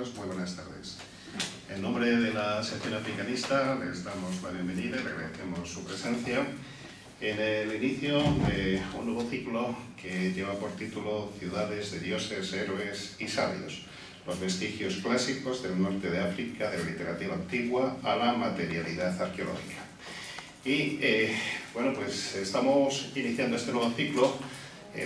todos, muy buenas tardes. En nombre de la sección africanista les damos la bienvenida y le agradecemos su presencia en el inicio de un nuevo ciclo que lleva por título Ciudades de dioses, héroes y sabios, los vestigios clásicos del norte de África, de la literatura antigua a la materialidad arqueológica. Y bueno, pues estamos iniciando este nuevo ciclo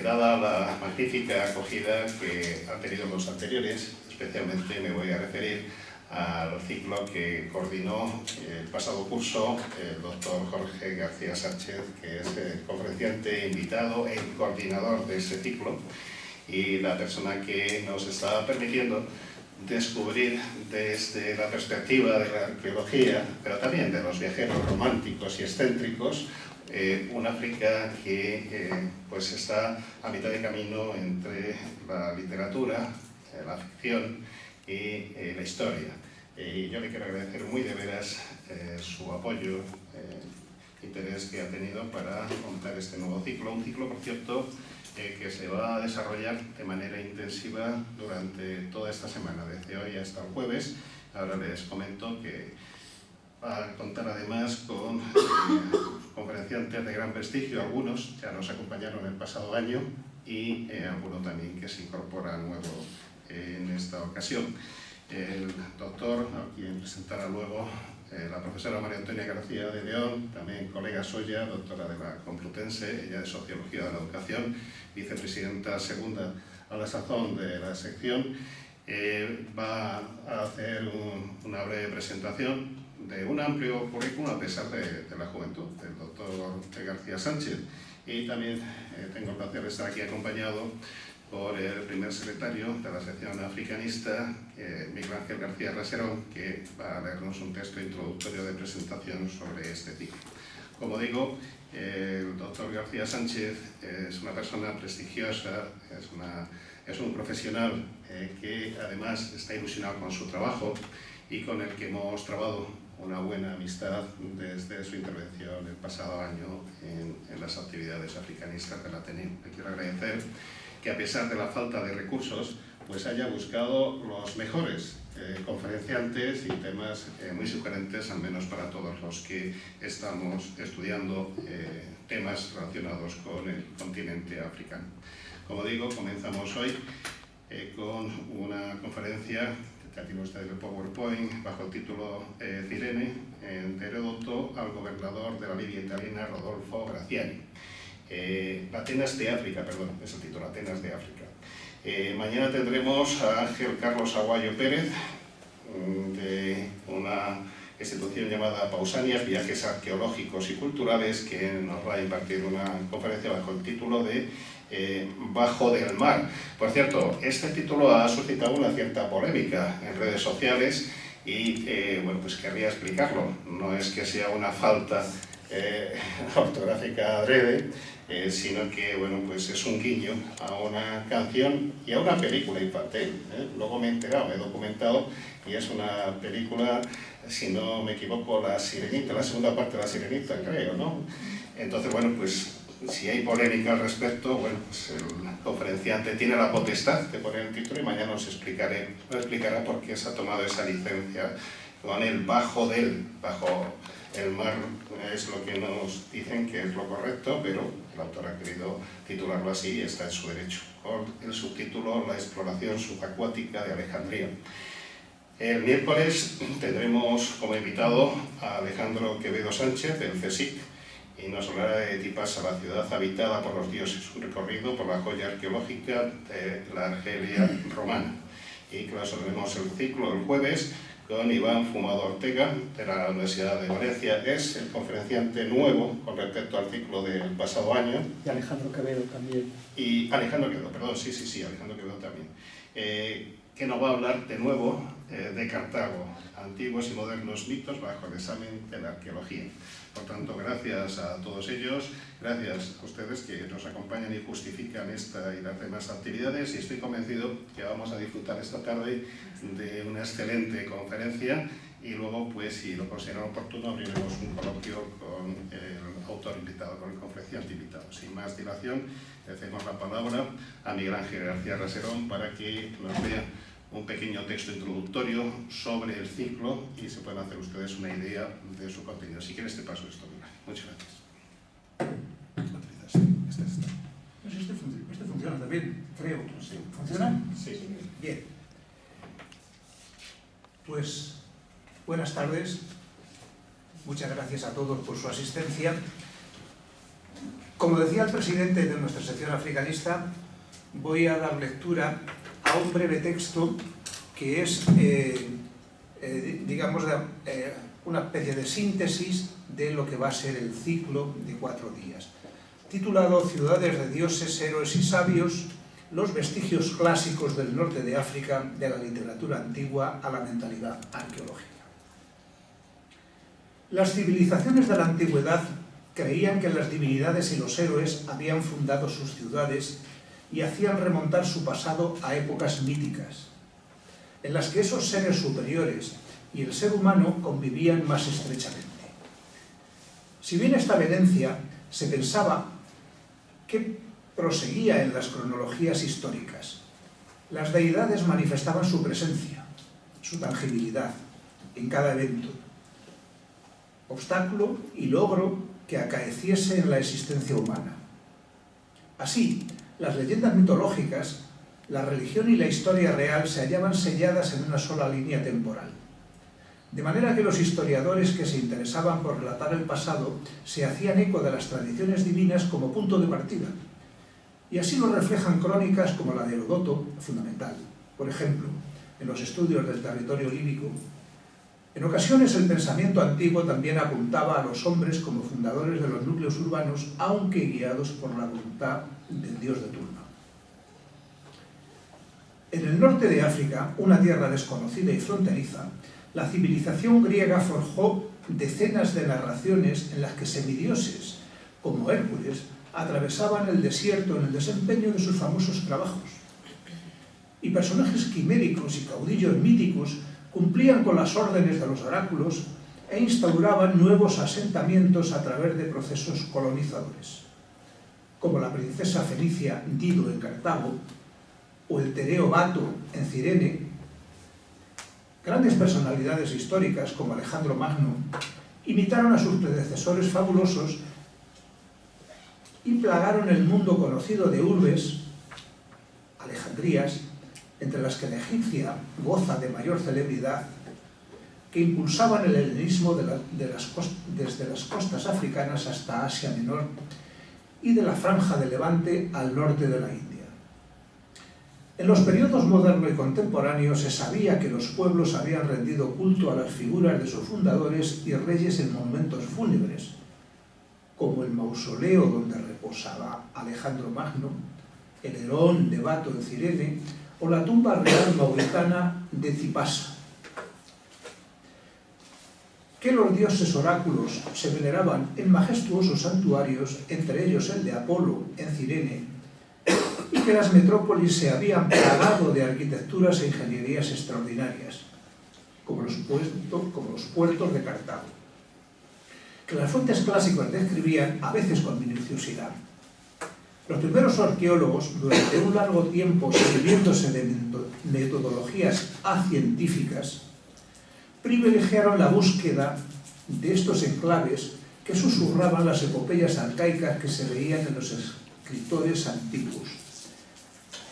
dada la magnífica acogida que han tenido los anteriores. Especialmente me voy a referir al ciclo que coordinó el pasado curso el doctor Jorge García Sánchez, que es el conferenciante invitado e coordinador de este ciclo y la persona que nos está permitiendo descubrir desde la perspectiva de la arqueología, pero también de los viajeros románticos y excéntricos, un África que pues está a mitad de camino entre la literatura, la ficción y la historia. Y yo le quiero agradecer muy de veras su apoyo, interés que ha tenido para montar este nuevo ciclo. Un ciclo, por cierto, que se va a desarrollar de manera intensiva durante toda esta semana, desde hoy hasta el jueves. Ahora les comento que va a contar además con conferenciantes de gran prestigio, algunos ya nos acompañaron el pasado año y alguno también que se incorpora nuevo en esta ocasión. El doctor, a quien presentará luego, la profesora María Antonia García de León, también colega suya, doctora de la Complutense, ella es Sociología de la Educación, vicepresidenta segunda a la sazón de la sección, va a hacer una breve presentación de un amplio currículum a pesar de la juventud del doctor García Sánchez. Y también tengo el placer de estar aquí acompañado por el primer secretario de la sección africanista, Miguel Ángel García Raserón, que va a leernos un texto introductorio de presentación sobre este ciclo. Como digo, el doctor García Sánchez es una persona prestigiosa, es un profesional que además está ilusionado con su trabajo y con el que hemos trabado una buena amistad desde su intervención el pasado año en las actividades africanistas del Ateneo. Le quiero agradecer que a pesar de la falta de recursos, pues haya buscado los mejores conferenciantes y temas muy sugerentes, al menos para todos los que estamos estudiando temas relacionados con el continente africano. Como digo, comenzamos hoy con una conferencia que tiene usted el PowerPoint bajo el título Cirene, de Heródoto al gobernador de la Libia italiana Rodolfo Graziani. Atenas de África, perdón, es el título, Atenas de África. Mañana tendremos a Ángel Carlos Aguayo Pérez, de una institución llamada Pausanias, Viajes Arqueológicos y Culturales, que nos va a impartir una conferencia bajo el título de Bajo del Mar. Por cierto, este título ha suscitado una cierta polémica en redes sociales y bueno, pues querría explicarlo. No es que sea una falta ortográfica adrede, sino que bueno, pues es un guiño a una canción y a una película infantil. Luego me he enterado, me he documentado y es una película, si no me equivoco, La Sirenita, la segunda parte de La Sirenita, creo, ¿no? Entonces, bueno, pues si hay polémica al respecto, bueno, pues el conferenciante tiene la potestad de poner el título y mañana nos explicará por qué se ha tomado esa licencia con el bajo el mar. Es lo que nos dicen que es lo correcto, pero el autor ha querido titularlo así y está en su derecho, con el subtítulo La exploración subacuática de Alejandría. El miércoles tendremos como invitado a Alejandro Quevedo Sánchez, del CSIC, y nos hablará de Tipasa, la ciudad habitada por los dioses, un recorrido por la joya arqueológica de la Argelia romana. Y clausuraremos el ciclo el jueves con Iván Fumado Ortega, de la Universidad de Valencia. Es el conferenciante nuevo con respecto al ciclo del pasado año. Y Alejandro Quevedo también. Y Alejandro Quevedo, perdón, sí, Alejandro Quevedo también. Que nos va a hablar de nuevo de Cartago, antiguos y modernos mitos bajo el examen de la arqueología. Por tanto, gracias a todos ellos, gracias a ustedes que nos acompañan y justifican esta y las demás actividades, y estoy convencido que vamos a disfrutar esta tarde de una excelente conferencia y luego, pues, si lo consideran oportuno, abriremos un coloquio con el autor invitado, con el conferenciante invitado. Sin más dilación, le cedemos la palabra a Miguel Ángel García Raserón para que nos dé un pequeño texto introductorio sobre el ciclo y se pueden hacer ustedes una idea de su contenido. Si quieres te paso esto. Muchas gracias. Pues este funciona también, creo. ¿Funciona? Sí. Bien. Pues buenas tardes. Muchas gracias a todos por su asistencia. Como decía el presidente de nuestra sección africanista, voy a dar lectura a un breve texto que es, digamos, una especie de síntesis de lo que va a ser el ciclo de 4 días, titulado Ciudades de dioses, héroes y sabios, los vestigios clásicos del norte de África, de la literatura antigua a la mentalidad arqueológica. Las civilizaciones de la antigüedad creían que las divinidades y los héroes habían fundado sus ciudades y hacían remontar su pasado a épocas míticas, en las que esos seres superiores y el ser humano convivían más estrechamente. Si bien esta venencia se pensaba que proseguía en las cronologías históricas, las deidades manifestaban su presencia, su tangibilidad, en cada evento, obstáculo y logro que acaeciese en la existencia humana. Así, las leyendas mitológicas, la religión y la historia real se hallaban selladas en una sola línea temporal. De manera que los historiadores que se interesaban por relatar el pasado se hacían eco de las tradiciones divinas como punto de partida. Y así lo reflejan crónicas como la de Heródoto, fundamental. Por ejemplo, en los estudios del territorio líbico. En ocasiones el pensamiento antiguo también apuntaba a los hombres como fundadores de los núcleos urbanos, aunque guiados por la voluntad del dios de turno. En el norte de África, una tierra desconocida y fronteriza, la civilización griega forjó decenas de narraciones en las que semidioses, como Hércules, atravesaban el desierto en el desempeño de sus famosos trabajos. Y personajes quiméricos y caudillos míticos cumplían con las órdenes de los oráculos e instauraban nuevos asentamientos a través de procesos colonizadores, como la princesa fenicia Dido en Cartago o el tereo Bato en Cirene. Grandes personalidades históricas como Alejandro Magno imitaron a sus predecesores fabulosos y plagaron el mundo conocido de urbes, Alejandrías, entre las que la egipcia goza de mayor celebridad, que impulsaban el helenismo desde las costas africanas hasta Asia Menor y de la franja de Levante al norte de la India. En los periodos moderno y contemporáneo se sabía que los pueblos habían rendido culto a las figuras de sus fundadores y reyes en monumentos fúnebres, como el mausoleo donde reposaba Alejandro Magno, el Herón de Bato en Cirene o la tumba real mauritana de Tipasa. Que los dioses oráculos se veneraban en majestuosos santuarios, entre ellos el de Apolo en Cirene, y que las metrópolis se habían plagado de arquitecturas e ingenierías extraordinarias, como los puertos de Cartago, que las fuentes clásicas describían a veces con minuciosidad. Los primeros arqueólogos, durante un largo tiempo sirviéndose de metodologías acientíficas, privilegiaron la búsqueda de estos enclaves que susurraban las epopeyas arcaicas que se veían en los escritores antiguos,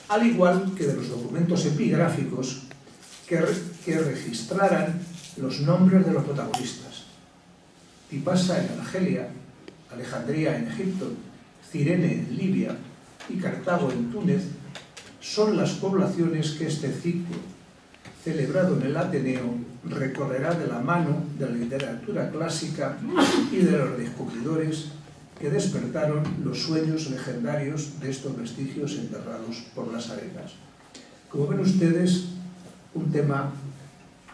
al igual que de los documentos epigráficos que registraran los nombres de los protagonistas. Tipasa en Argelia, Alejandría en Egipto, Cirene en Libia y Cartago en Túnez son las poblaciones que este ciclo, celebrado en el Ateneo, recorrerá de la mano de la literatura clásica y de los descubridores que despertaron los sueños legendarios de estos vestigios enterrados por las arenas. Como ven ustedes, un tema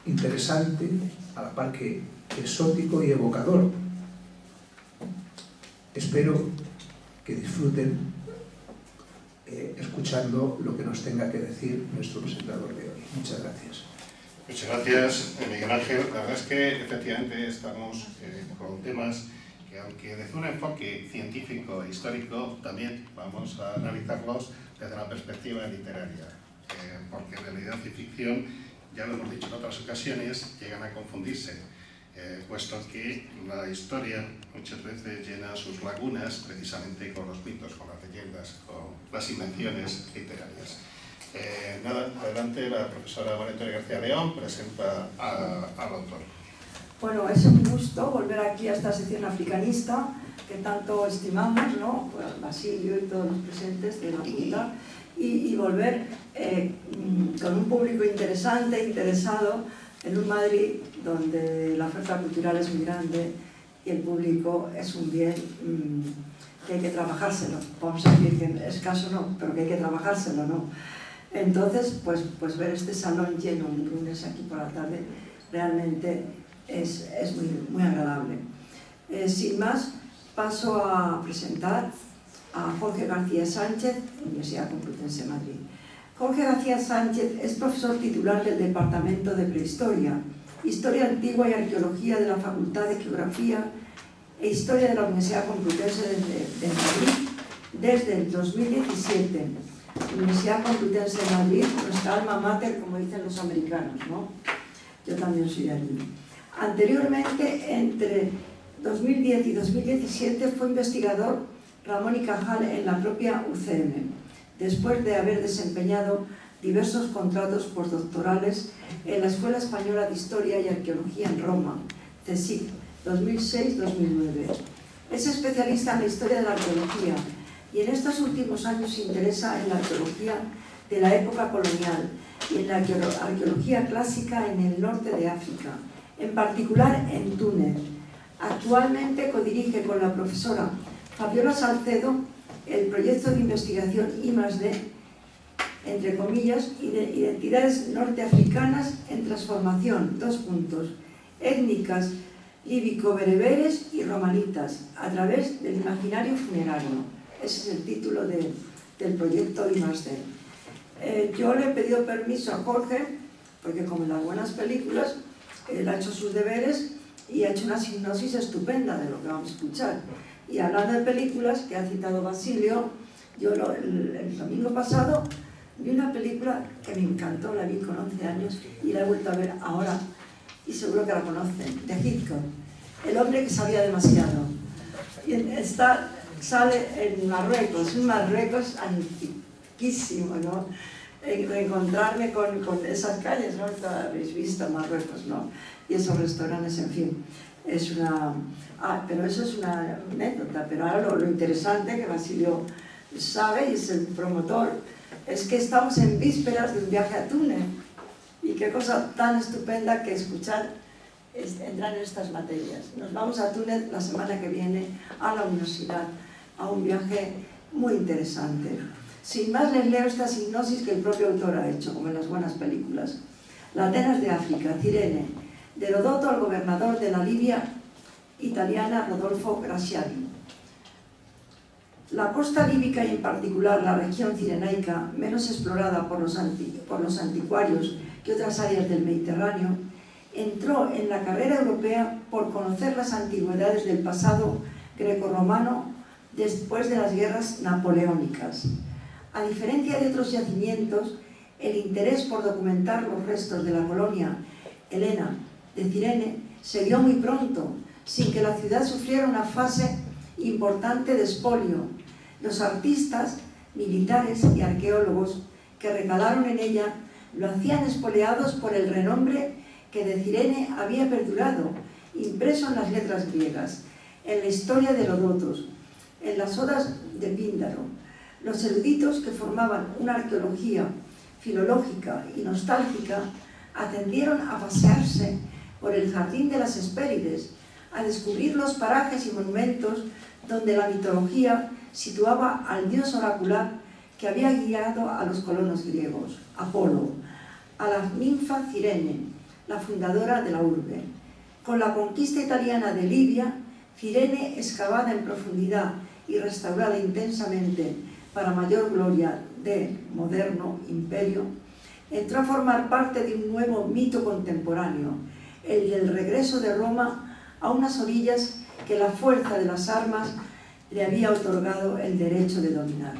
interesante, a la par que exótico y evocador. Espero que disfruten escuchando lo que nos tenga que decir nuestro presentador de hoy. Muchas gracias. Muchas gracias, Miguel Ángel. La verdad es que efectivamente estamos con temas que, aunque desde un enfoque científico e histórico, también vamos a analizarlos desde la perspectiva literaria. porque realidad y ficción, ya lo hemos dicho en otras ocasiones, llegan a confundirse, puesto que la historia muchas veces llena sus lagunas precisamente con los mitos, con las leyendas, con las invenciones literarias. Nada, adelante, la profesora María Antonia García León presenta al autor. Bueno, es un gusto volver aquí a esta sección africanista que tanto estimamos, ¿no? Pues Basilio y todos los presentes de la facultad, y volver con un público interesante, interesado en un Madrid donde la oferta cultural es muy grande y el público es un bien que hay que trabajárselo. Vamos a decir que escaso no, pero que hay que trabajárselo, ¿no? Entonces, pues ver este salón lleno un lunes aquí por la tarde realmente es muy agradable. Sin más, paso a presentar a Jorge García Sánchez, Universidad Complutense de Madrid. Jorge García Sánchez es profesor titular del Departamento de Prehistoria, Historia Antigua y Arqueología de la Facultad de Geografía e Historia de la Universidad Complutense de Madrid desde el 2017. Universidad Complutense de Madrid, nuestra alma mater, como dicen los americanos, ¿no? Yo también soy de allí. Anteriormente, entre 2010 y 2017, fue investigador Ramón y Cajal en la propia UCM, después de haber desempeñado diversos contratos postdoctorales en la Escuela Española de Historia y Arqueología en Roma, CSIC, 2006-2009. Es especialista en la historia de la arqueología y en estos últimos años se interesa en la arqueología de la época colonial y en la arqueología clásica en el norte de África, en particular en Túnez. Actualmente codirige con la profesora Fabiola Salcedo el proyecto de investigación I+D, entre comillas, identidades norteafricanas en transformación, étnicas, líbico-bereberes y romanitas, a través del imaginario funerario. Ese es el título del proyecto I+D. Yo le he pedido permiso a Jorge, porque como en las buenas películas, él ha hecho sus deberes y ha hecho una sinopsis estupenda de lo que vamos a escuchar. Y hablando de películas, que ha citado Basilio, yo el domingo pasado vi una película que me encantó, la vi con 11 años y la he vuelto a ver ahora, y seguro que la conocen, de Hitchcock, El hombre que sabía demasiado. Y sale en Marruecos, un Marruecos antiquísimo, ¿no? Reencontrarme con esas calles, ¿no? Habéis visto Marruecos, ¿no? Y esos restaurantes, en fin. Es una... pero eso es una anécdota, pero ahora lo interesante que Basilio sabe, y es el promotor, es que estamos en vísperas de un viaje a Túnez, y qué cosa tan estupenda que escuchar entrar en estas materias. Nos vamos a Túnez la semana que viene a la universidad, a un viaje muy interesante. Sin más, les leo esta sinopsis que el propio autor ha hecho, como en las buenas películas. La Atenas de África, Cirene, de Herodoto al gobernador de la Libia italiana Rodolfo Graciani. La costa líbica y en particular la región cirenaica, menos explorada por los anticuarios que otras áreas del Mediterráneo, entró en la carrera europea por conocer las antigüedades del pasado grecorromano después de las guerras napoleónicas. A diferencia de otros yacimientos, el interés por documentar los restos de la colonia helena de Cirene se dio muy pronto, sin que la ciudad sufriera una fase importante de expolio. Los artistas, militares y arqueólogos que recalaron en ella lo hacían espoleados por el renombre que de Cirene había perdurado, impreso en las letras griegas, en la historia de Heródoto, en las odas de Píndaro. Los eruditos que formaban una arqueología filológica y nostálgica atendieron a pasearse por el jardín de las Hespérides, a descubrir los parajes y monumentos donde la mitología situaba al dios oracular que había guiado a los colonos griegos, Apolo, a la ninfa Cirene, la fundadora de la urbe. Con la conquista italiana de Libia, Cirene, excavada en profundidad y restaurada intensamente para mayor gloria del moderno imperio, entró a formar parte de un nuevo mito contemporáneo, el del regreso de Roma a unas orillas que la fuerza de las armas le había otorgado el derecho de dominar.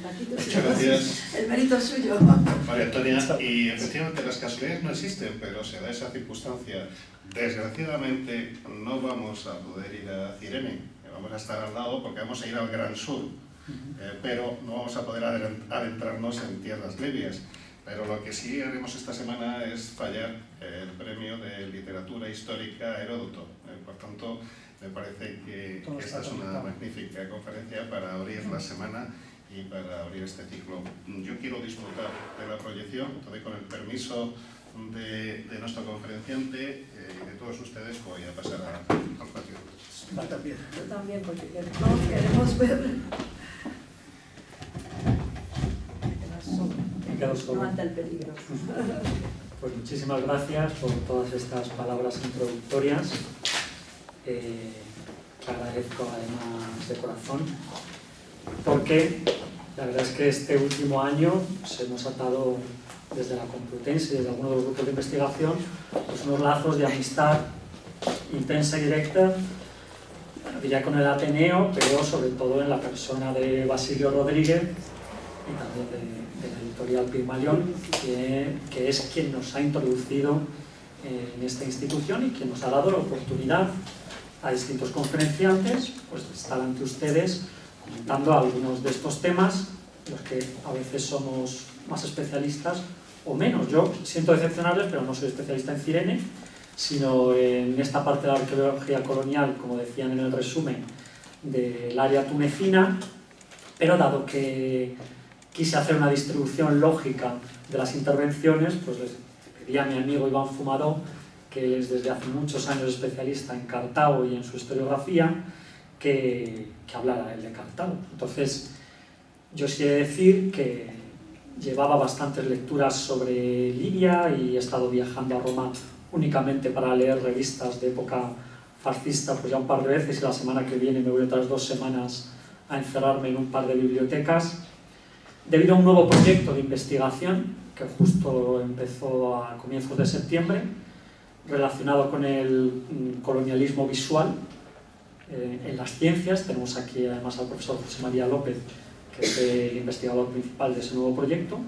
hasta aquí te Muchas gracias, el mérito es suyo. María Antonia. Y efectivamente las casualidades no existen, pero se da esa circunstancia. Desgraciadamente no vamos a poder ir a Cirene, vamos a estar al lado porque vamos a ir al Gran Sur, pero no vamos a poder adentrarnos en tierras libias. Pero lo que sí haremos esta semana es fallar el premio de literatura histórica a Heródoto. Por tanto, me parece que esta es una magnífica conferencia para abrir la semana y para abrir este ciclo. Yo quiero disfrutar de la proyección, entonces con el permiso de nuestro conferenciante y de todos ustedes voy a pasar al patio. Yo también, porque todos queremos ver. No ante el peligro. Pues muchísimas gracias por todas estas palabras introductorias, que agradezco además de corazón, porque la verdad es que este último año hemos atado desde la Complutense y desde algunos de los grupos de investigación pues unos lazos de amistad intensa y directa, diría con el Ateneo, pero sobre todo en la persona de Basilio Rodríguez y también de la editorial Pigmalión, que es quien nos ha introducido en esta institución y quien nos ha dado la oportunidad a distintos conferenciantes pues, de estar ante ustedes comentando algunos de estos temas, los que a veces somos más especialistas o menos. Yo siento decepcionarles, pero no soy especialista en Cirene, sino en esta parte de la arqueología colonial, como decían en el resumen, del área tunecina, pero dado que quise hacer una distribución lógica de las intervenciones, pues les pedí a mi amigo Iván Fumadó, que es desde hace muchos años especialista en Cartago y en su historiografía, que hablara él de Cartago. Entonces, yo sí he de decir que llevaba bastantes lecturas sobre Libia y he estado viajando a Roma únicamente para leer revistas de época fascista pues ya un par de veces, y la semana que viene me voy otras 2 semanas a encerrarme en un par de bibliotecas, debido a un nuevo proyecto de investigación que justo empezó a comienzos de septiembre, relacionado con el colonialismo visual en las ciencias. Tenemos aquí además al profesor José María López, que es el investigador principal de ese nuevo proyecto,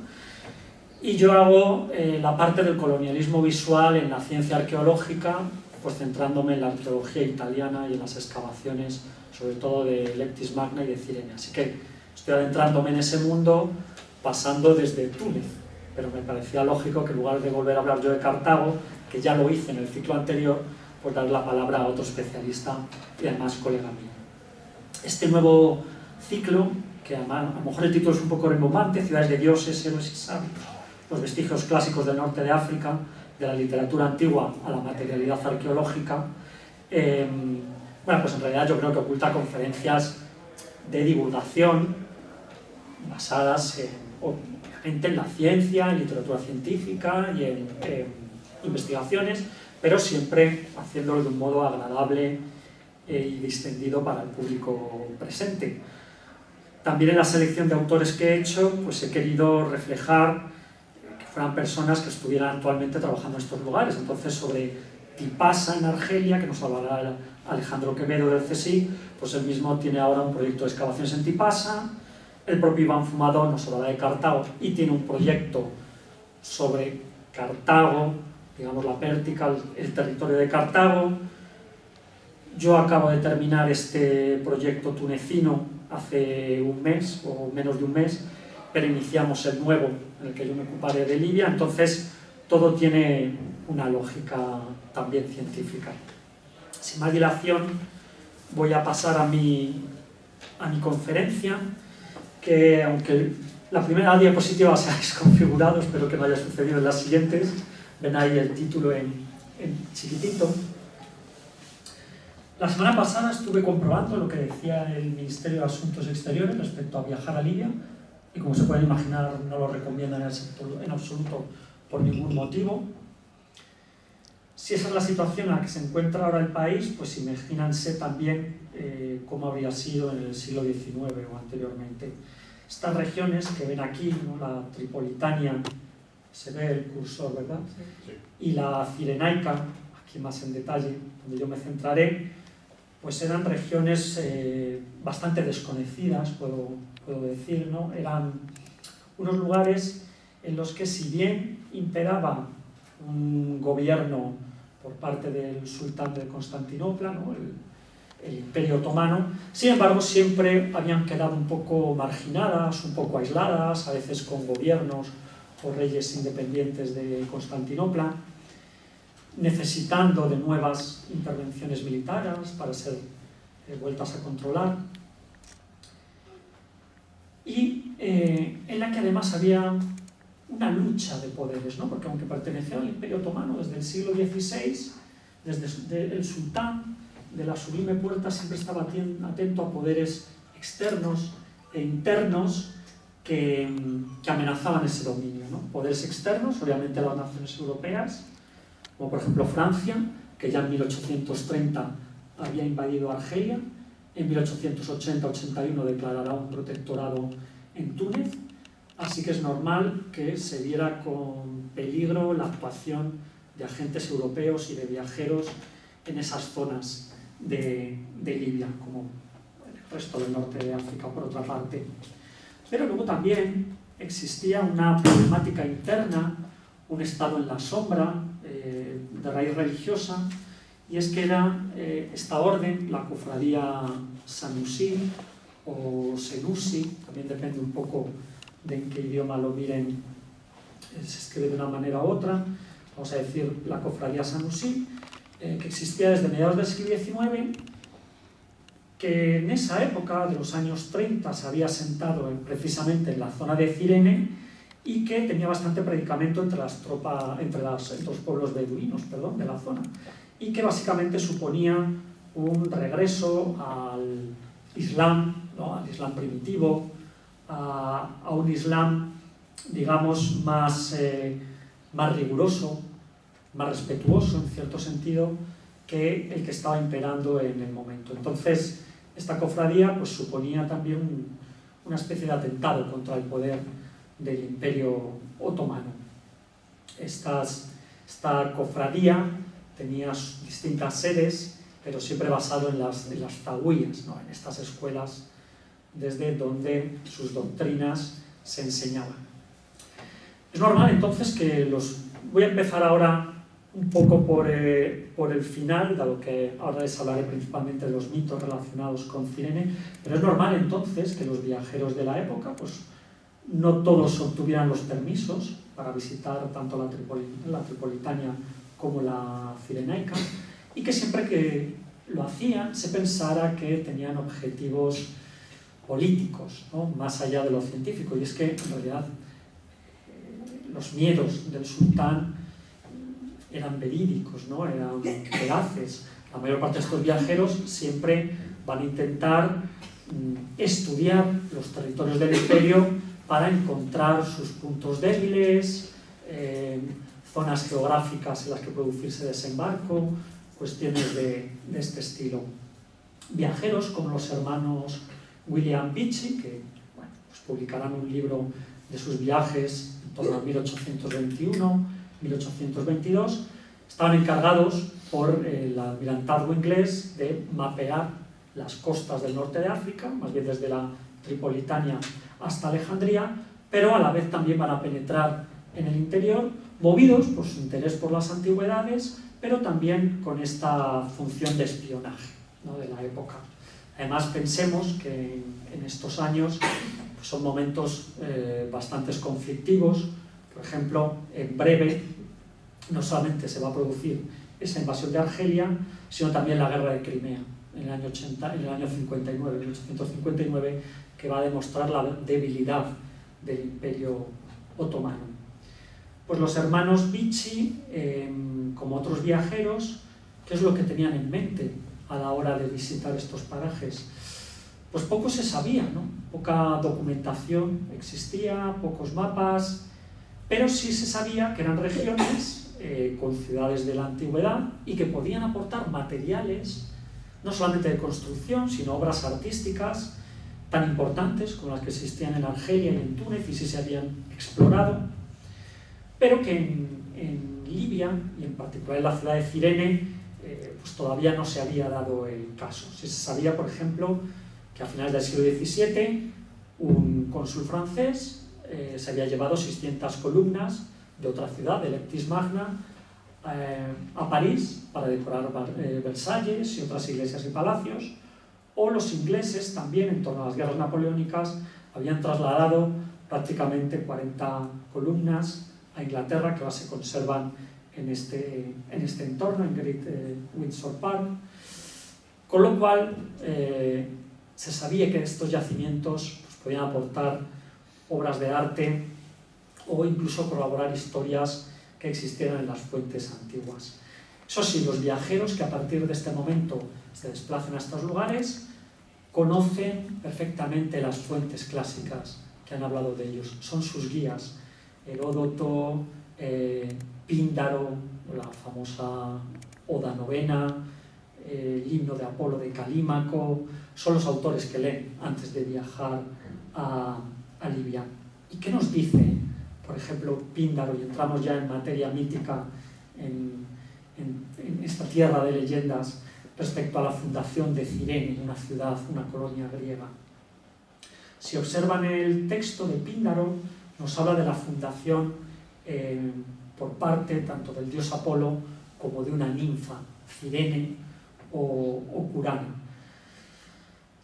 y yo hago la parte del colonialismo visual en la ciencia arqueológica, pues centrándome en la arqueología italiana y en las excavaciones, sobre todo de Leptis Magna y de Cirene. Así que estoy adentrándome en ese mundo pasando desde Túnez, pero me parecía lógico que en lugar de volver a hablar yo de Cartago, que ya lo hice en el ciclo anterior, pues dar la palabra a otro especialista y además colega mío. Este nuevo ciclo, que además, a lo mejor el título es un poco rimbombante, Ciudades de dioses, héroes y sabios, los vestigios clásicos del norte de África, de la literatura antigua a la materialidad arqueológica, bueno, pues en realidad yo creo que oculta conferencias de divulgación basadas obviamente en la ciencia, en literatura científica y en investigaciones, pero siempre haciéndolo de un modo agradable y distendido para el público presente. También en la selección de autores que he hecho, pues he querido reflejar que fueran personas que estuvieran actualmente trabajando en estos lugares. Entonces, sobre Tipasa en Argelia, que nos hablará Alejandro Quevedo del CSIC, pues él mismo tiene ahora un proyecto de excavaciones en Tipasa. El propio Iván Fumadó nos hablará de Cartago y tiene un proyecto sobre Cartago, digamos la Pértica, el territorio de Cartago. Yo acabo de terminar este proyecto tunecino hace un mes, o menos de un mes, pero iniciamos el nuevo, en el que yo me ocuparé de Libia, entonces todo tiene una lógica también científica. Sin más dilación, voy a pasar a mi conferencia, que aunque la primera diapositiva se ha desconfigurado, espero que no haya sucedido en las siguientes, ven ahí el título en chiquitito. La semana pasada estuve comprobando lo que decía el Ministerio de Asuntos Exteriores respecto a viajar a Libia, y como se pueden imaginar no lo recomiendan en absoluto por ningún motivo. Si esa es la situación en la que se encuentra ahora el país, pues imagínense también cómo habría sido en el siglo XIX o anteriormente. Estas regiones que ven aquí, ¿no? La Tripolitania, se ve el cursor, ¿verdad? Sí. Y la Cirenaica, aquí más en detalle, donde yo me centraré, pues eran regiones bastante desconocidas, puedo puedo decir, ¿no? Eran unos lugares en los que, si bien imperaba un gobierno por parte del sultán de Constantinopla, ¿no? el Imperio Otomano, sin embargo siempre habían quedado un poco marginadas, un poco aisladas, a veces con gobiernos o reyes independientes de Constantinopla, necesitando de nuevas intervenciones militares para ser vueltas a controlar, y en la que además había una lucha de poderes, ¿no? Porque aunque pertenecía al Imperio Otomano desde el siglo XVI, desde el sultán de la Sublime Puerta siempre estaba atento a poderes externos e internos que amenazaban ese dominio, ¿no? Poderes externos, obviamente las naciones europeas, como por ejemplo Francia, que ya en 1830 había invadido Argelia, en 1880-81 declarará un protectorado en Túnez, así que es normal que se viera con peligro la actuación de agentes europeos y de viajeros en esas zonas de Libia, como el resto del norte de África, por otra parte. Pero luego también existía una problemática interna, un estado en la sombra, de raíz religiosa, y es que era esta orden, la cofradía Sanusí o Senussi, también depende un poco de en qué idioma lo miren, se escribe de una manera u otra, vamos a decir la cofradía Sanusí, que existía desde mediados del siglo XIX, que en esa época, de los años 30, se había asentado precisamente en la zona de Cirene y que tenía bastante predicamento entre los pueblos beduinos, de la zona, y que básicamente suponía un regreso al Islam, ¿no? Al Islam primitivo, a un Islam, digamos, más riguroso, más respetuoso en cierto sentido que el que estaba imperando en el momento. Entonces, esta cofradía pues suponía también una especie de atentado contra el poder del Imperio Otomano. Esta cofradía tenía distintas sedes, pero siempre basado en las zahuías, ¿no? En estas escuelas desde donde sus doctrinas se enseñaban. Es normal entonces que voy a empezar ahora un poco por el final, dado que ahora les hablaré principalmente de los mitos relacionados con Cirene, pero es normal entonces que los viajeros de la época, pues no todos obtuvieran los permisos para visitar tanto la Tripolitania como la Cirenaica, y que siempre que lo hacían se pensara que tenían objetivos políticos, ¿no? Más allá de lo científico, y es que en realidad los miedos del sultán eran verídicos, ¿no? Eran veraces. La mayor parte de estos viajeros siempre van a intentar estudiar los territorios del imperio para encontrar sus puntos débiles, zonas geográficas en las que producirse desembarco, cuestiones de este estilo. Viajeros como los hermanos William Beechey, que bueno, pues publicarán un libro de sus viajes en torno a 1821-1822, estaban encargados por el almirantazgo inglés de mapear las costas del norte de África, más bien desde la Tripolitania hasta Alejandría, pero a la vez también van a penetrar en el interior, movidos por su interés por las antigüedades, pero también con esta función de espionaje, ¿no? De la época. Además, pensemos que en estos años pues son momentos bastante conflictivos. Por ejemplo, en breve no solamente se va a producir esa invasión de Argelia, sino también la guerra de Crimea en el año 59, 1859, que va a demostrar la debilidad del Imperio Otomano. Pues los hermanos Beechey, como otros viajeros, ¿qué es lo que tenían en mente a la hora de visitar estos parajes? Pues poco se sabía, ¿no? Poca documentación existía, pocos mapas, pero sí se sabía que eran regiones con ciudades de la antigüedad y que podían aportar materiales, no solamente de construcción, sino obras artísticas tan importantes como las que existían en Argelia y en Túnez y sí se habían explorado, pero que en Libia, y en particular en la ciudad de Cirene, pues todavía no se había dado el caso. Sí se sabía, por ejemplo, que a finales del siglo XVII Un cónsul francés se había llevado 600 columnas de otra ciudad, de Lectis Magna, a París para decorar Versalles y otras iglesias y palacios, o los ingleses también en torno a las guerras napoleónicas habían trasladado prácticamente 40 columnas a Inglaterra, que ahora se conservan en este entorno, en Great Windsor Park, con lo cual se sabía que estos yacimientos pues, podían aportar obras de arte o incluso corroborar historias que existieran en las fuentes antiguas. Eso sí, los viajeros que a partir de este momento se desplacen a estos lugares conocen perfectamente las fuentes clásicas que han hablado de ellos, son sus guías. Heródoto, Píndaro, la famosa Oda Novena, el himno de Apolo de Calímaco, son los autores que leen antes de viajar a Libia. ¿Y qué nos dice, por ejemplo, Píndaro? Y entramos ya en materia mítica, en esta tierra de leyendas, respecto a la fundación de Cirene, una ciudad, una colonia griega. Si observan el texto de Píndaro, nos habla de la fundación por parte tanto del dios Apolo como de una ninfa, Cirene o Curana.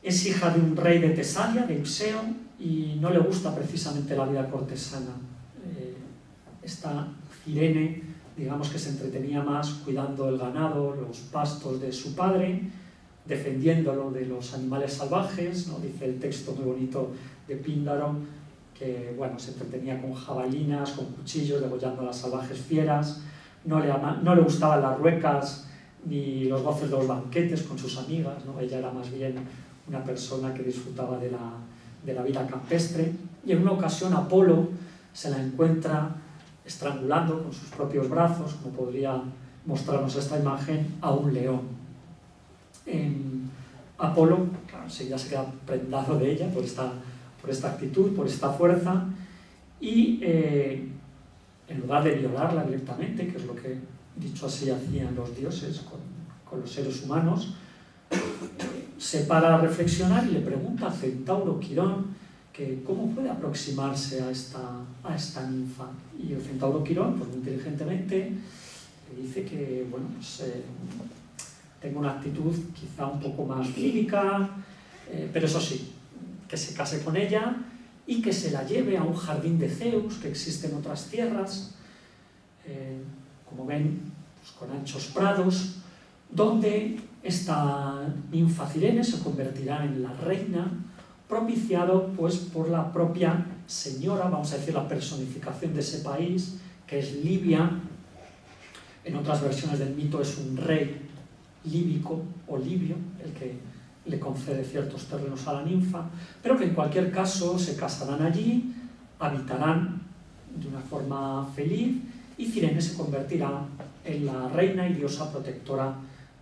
Es hija de un rey de Tesalia, de Ipseo, y no le gusta precisamente la vida cortesana. Esta Cirene, digamos que se entretenía más cuidando el ganado, los pastos de su padre, defendiéndolo de los animales salvajes, ¿no? Dice el texto muy bonito de Píndaro, que bueno, se entretenía con jabalinas, con cuchillos, degollando a las salvajes fieras, no le gustaban las ruecas ni los goces de los banquetes con sus amigas, ¿no? Ella era más bien una persona que disfrutaba de la vida campestre, y en una ocasión Apolo se la encuentra estrangulando con sus propios brazos, como podría mostrarnos esta imagen, a un león. Apolo, claro, ya se queda prendado de ella por esta actitud, por esta fuerza, y en lugar de violarla directamente, que es lo que, dicho así, hacían los dioses con los seres humanos, se para a reflexionar y le pregunta al centauro Quirón que cómo puede aproximarse a esta ninfa. Y el centauro Quirón, pues muy inteligentemente, le dice que, bueno, pues, tenga una actitud quizá un poco más cívica, pero eso sí, que se case con ella y que se la lleve a un jardín de Zeus que existe en otras tierras, como ven, pues, con anchos prados, donde esta ninfa Cirene se convertirá en la reina, propiciado pues por la propia señora, vamos a decir la personificación de ese país, que es Libia. En otras versiones del mito es un rey líbico o libio el que le concede ciertos terrenos a la ninfa, pero que en cualquier caso se casarán allí, habitarán de una forma feliz, y Cirene se convertirá en la reina y diosa protectora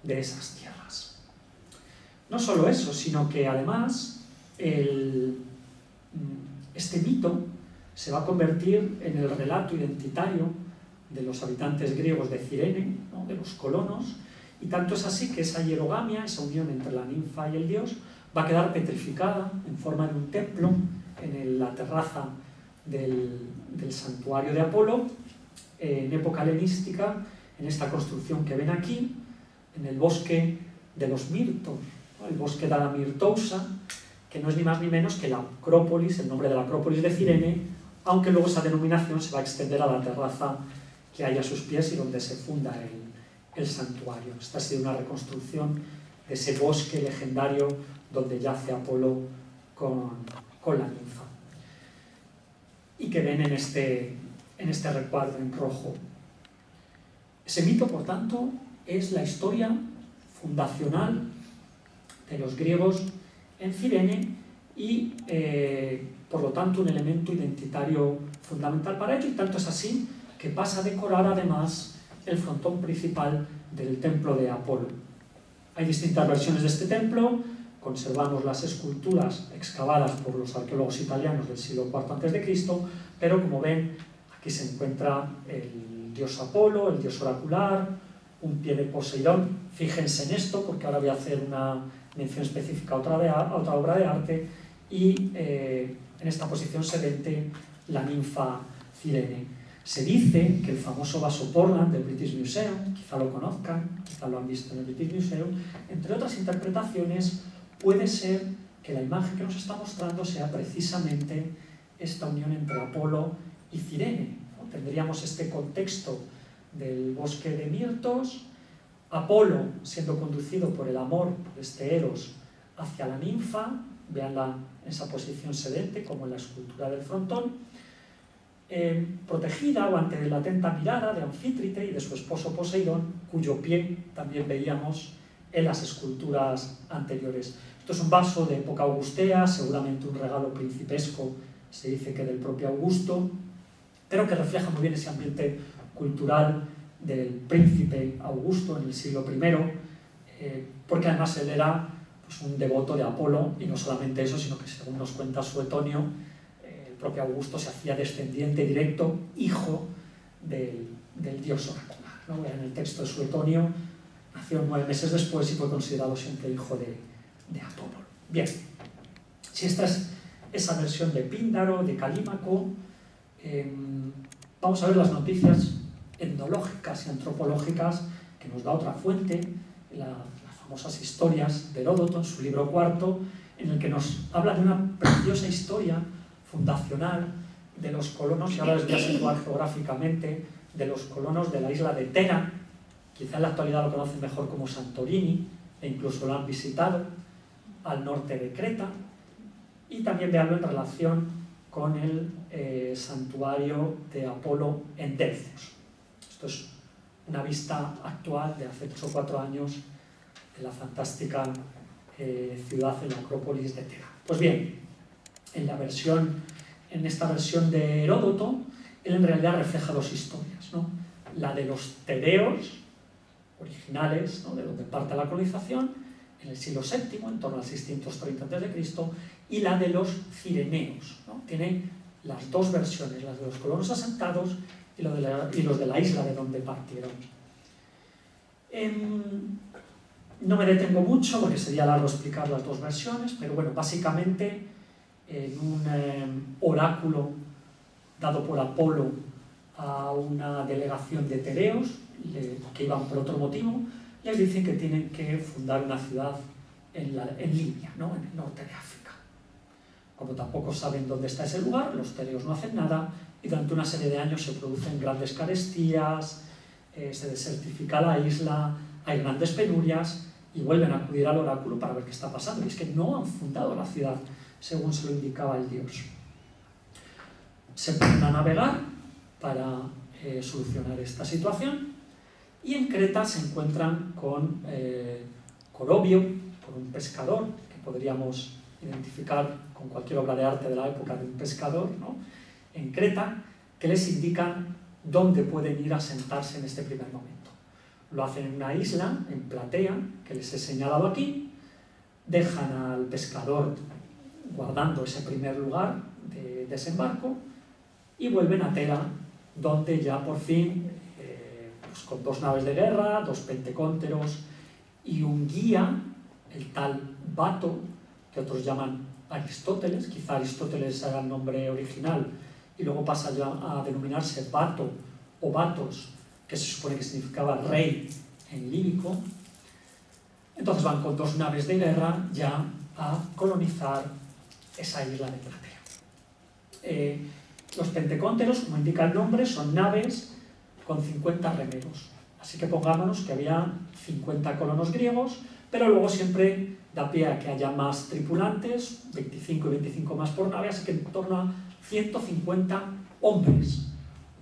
de esas tierras. No solo eso, sino que además este mito se va a convertir en el relato identitario de los habitantes griegos de Cirene, ¿no? De los colonos, y tanto es así que esa hierogamia, esa unión entre la ninfa y el dios, va a quedar petrificada en forma de un templo en la terraza del santuario de Apolo, en época helenística, en esta construcción que ven aquí, en el bosque de los mirtos, ¿no? El bosque de la Mirtousa, que no es ni más ni menos que la Acrópolis, el nombre de la Acrópolis de Cirene, aunque luego esa denominación se va a extender a la terraza que hay a sus pies y donde se funda el santuario. Esta ha sido una reconstrucción de ese bosque legendario donde yace Apolo con la ninfa. Y que ven en este recuadro en rojo. Ese mito, por tanto, es la historia fundacional de los griegos en Cirene y, por lo tanto, un elemento identitario fundamental para ello, y tanto es así que pasa a decorar además el frontón principal del templo de Apolo. Hay distintas versiones de este templo, conservamos las esculturas excavadas por los arqueólogos italianos del siglo IV a.C., pero como ven, aquí se encuentra el dios Apolo, el dios oracular, un pie de Poseidón. Fíjense en esto, porque ahora voy a hacer una mención específica a otra obra de arte, y en esta posición sedente la ninfa Cirene. Se dice que el famoso vaso Portland del British Museum, quizá lo conozcan, quizá lo han visto en el British Museum, entre otras interpretaciones, puede ser que la imagen que nos está mostrando sea precisamente esta unión entre Apolo y Cirene, ¿no? Tendríamos este contexto del bosque de mirtos, Apolo siendo conducido por el amor, por este Eros, hacia la ninfa, veanla en esa posición sedente, como en la escultura del frontón, protegida o ante la atenta mirada de Anfítrite y de su esposo Poseidón, cuyo pie también veíamos en las esculturas anteriores. Esto es un vaso de época augustea, seguramente un regalo principesco, se dice que del propio Augusto, pero que refleja muy bien ese ambiente cultural del príncipe Augusto en el siglo I, porque además él era pues, un devoto de Apolo, y no solamente eso, sino que según nos cuenta Suetonio, el propio Augusto se hacía descendiente directo, hijo del dios oracular, ¿no? En el texto de Suetonio nació 9 meses después y fue considerado siempre hijo de Apolo. Bien, si esta es esa versión de Píndaro, de Calímaco, vamos a ver las noticias etnológicas y antropológicas que nos da otra fuente, las famosas historias de Heródoto en su libro cuarto, en el que nos habla de una preciosa historia fundacional de los colonos, y ahora les voy a situar geográficamente, de los colonos de la isla de Tera, quizá en la actualidad lo conocen mejor como Santorini, e incluso lo han visitado, al norte de Creta, y también veanlo en relación con el santuario de Apolo en Delfos. Esto es una vista actual de hace 3 o 4 años de la fantástica ciudad, en la Acrópolis de Tera. Pues bien, en esta versión de Heródoto, él en realidad refleja 2 historias, ¿no? La de los tebeos originales, ¿no? De donde parte la colonización, en el siglo VII, en torno al 630 a.C., y la de los cireneos, ¿no? Tiene las 2 versiones, las de los colonos asentados y los de la isla de donde partieron. No me detengo mucho porque sería largo explicar las 2 versiones, pero bueno, básicamente en un oráculo dado por Apolo a una delegación de tereos que iban por otro motivo, les dicen que tienen que fundar una ciudad en Libia, ¿no? En el norte de África. Como tampoco saben dónde está ese lugar, los tereos no hacen nada y durante una serie de años se producen grandes carestías, se desertifica la isla, hay grandes penurias y vuelven a acudir al oráculo para ver qué está pasando. Y es que no han fundado la ciudad según se lo indicaba el dios. Se ponen a navegar para solucionar esta situación y en Creta se encuentran con Corobio, por un pescador, que podríamos identificar con cualquier obra de arte de la época de un pescador, ¿no? En Creta, que les indican dónde pueden ir a sentarse en este primer momento. Lo hacen en una isla, en Platea, que les he señalado aquí, dejan al pescador guardando ese primer lugar de desembarco y vuelven a Tera, donde ya por fin, pues con 2 naves de guerra, 2 pentecónteros y un guía, el tal Bato, que otros llaman Aristóteles, quizá Aristóteles haga el nombre original y luego pasa ya a denominarse Bato o Batos, que se supone que significaba rey en líbico. Entonces van con 2 naves de guerra ya a colonizar esa isla de Platea. Los pentecónteros, como indica el nombre, son naves con 50 remeros. Así que pongámonos que había 50 colonos griegos, pero luego siempre da pie a que haya más tripulantes, 25 y 25 más por nave, así que en torno a 150 hombres.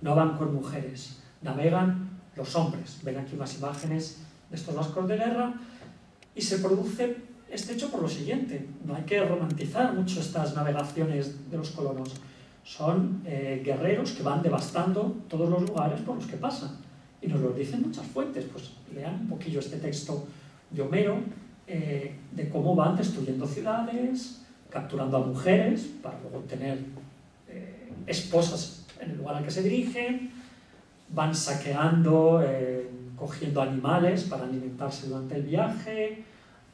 No van con mujeres, navegan los hombres. Ven aquí unas imágenes de estos barcos de guerra y se produce este hecho por lo siguiente. No hay que romantizar mucho estas navegaciones de los colonos. Son guerreros que van devastando todos los lugares por los que pasan. Y nos lo dicen muchas fuentes. Pues lean un poquillo este texto de Homero, de cómo van destruyendo ciudades, capturando a mujeres para luego tener esposas en el lugar al que se dirigen, van saqueando, cogiendo animales para alimentarse durante el viaje,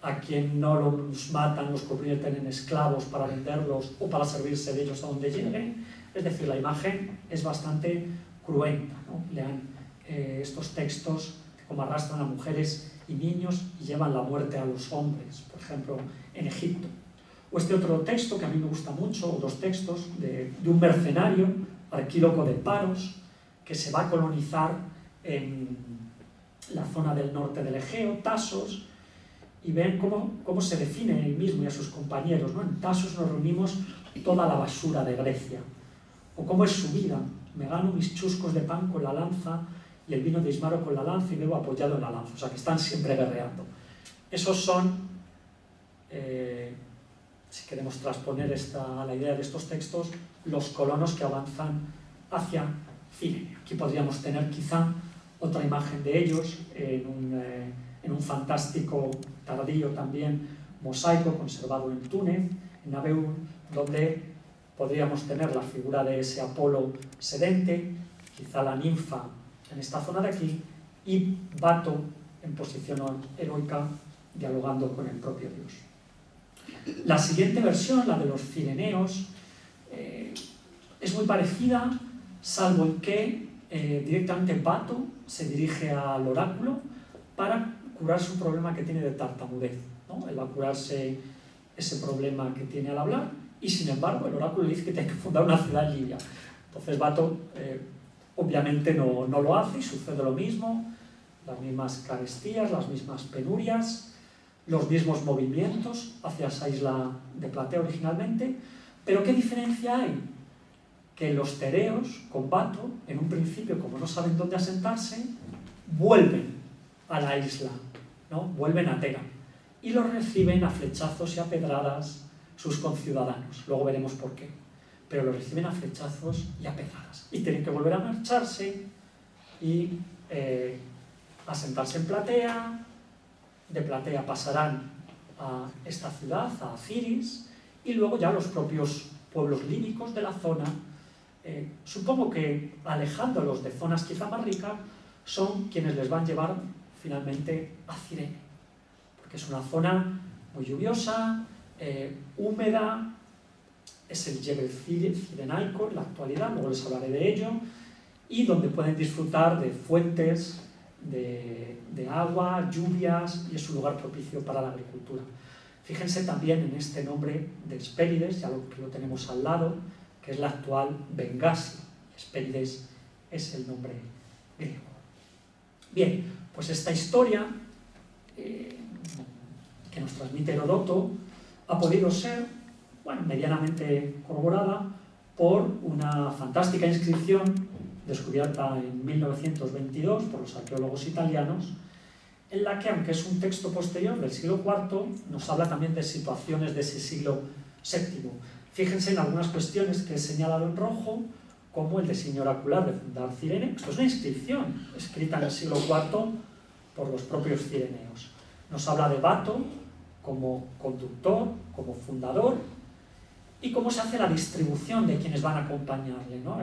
a quien no los matan, los convierten en esclavos para venderlos o para servirse de ellos a donde lleguen. Es decir, la imagen es bastante cruenta, ¿no? Lean estos textos que como arrastran a mujeres y niños y llevan la muerte a los hombres, por ejemplo, en Egipto. O este otro texto que a mí me gusta mucho, o dos textos, de un mercenario, Arquíloco de Paros, que se va a colonizar en la zona del norte del Egeo, Tasos, y ven cómo se define él mismo y a sus compañeros, ¿no? En Tasos nos reunimos toda la basura de Grecia. O cómo es su vida: me gano mis chuscos de pan con la lanza y el vino de Ismaro con la lanza y bebo apoyado en la lanza. O sea, que están siempre guerreando. Esos son, si queremos transponer la idea de estos textos, los colonos que avanzan hacia Cirene. Aquí podríamos tener quizá otra imagen de ellos en un fantástico tardío también mosaico conservado en Túnez, en Nabeur, donde podríamos tener la figura de ese Apolo sedente, quizá la ninfa en esta zona de aquí, y Bato en posición heroica dialogando con el propio Dios. La siguiente versión, la de los cireneos, es muy parecida, salvo en que directamente Bato se dirige al oráculo para curar su problema que tiene de tartamudez, ¿no? Él va a curarse ese problema que tiene al hablar, y sin embargo el oráculo le dice que tiene que fundar una ciudad en Libia. Entonces Bato obviamente no lo hace, y sucede lo mismo, las mismas carestías, las mismas penurias, los mismos movimientos hacia esa isla de Platea originalmente. Pero ¿qué diferencia hay? Que los tereos, con Bato, en un principio, como no saben dónde asentarse, vuelven a la isla, ¿no? Vuelven a Tera, y los reciben a flechazos y a pedradas sus conciudadanos. Luego veremos por qué. Pero los reciben a flechazos y a pedradas. Y tienen que volver a marcharse y asentarse en Platea. De Platea pasarán a esta ciudad, a Ciris, y luego ya los propios pueblos líbicos de la zona, supongo que alejándolos de zonas quizá más ricas, son quienes les van a llevar finalmente a Cirene, porque es una zona muy lluviosa, húmeda, es el Jebel cirenaico en la actualidad, luego les hablaré de ello, y donde pueden disfrutar de fuentes de agua, lluvias, y es un lugar propicio para la agricultura. Fíjense también en este nombre de Hespérides, ya que lo tenemos al lado, que es la actual Bengasi. Hespérides es el nombre griego. Bien, pues esta historia que nos transmite Heródoto ha podido ser, bueno, medianamente corroborada por una fantástica inscripción descubierta en 1922 por los arqueólogos italianos, en la que, aunque es un texto posterior del siglo IV, nos habla también de situaciones de ese siglo VII. Fíjense en algunas cuestiones que he señalado en rojo, como el designio oracular de fundar Cirene. Esto es una inscripción escrita en el siglo IV por los propios cireneos. Nos habla de Bato como conductor, como fundador, y cómo se hace la distribución de quienes van a acompañarle, ¿no?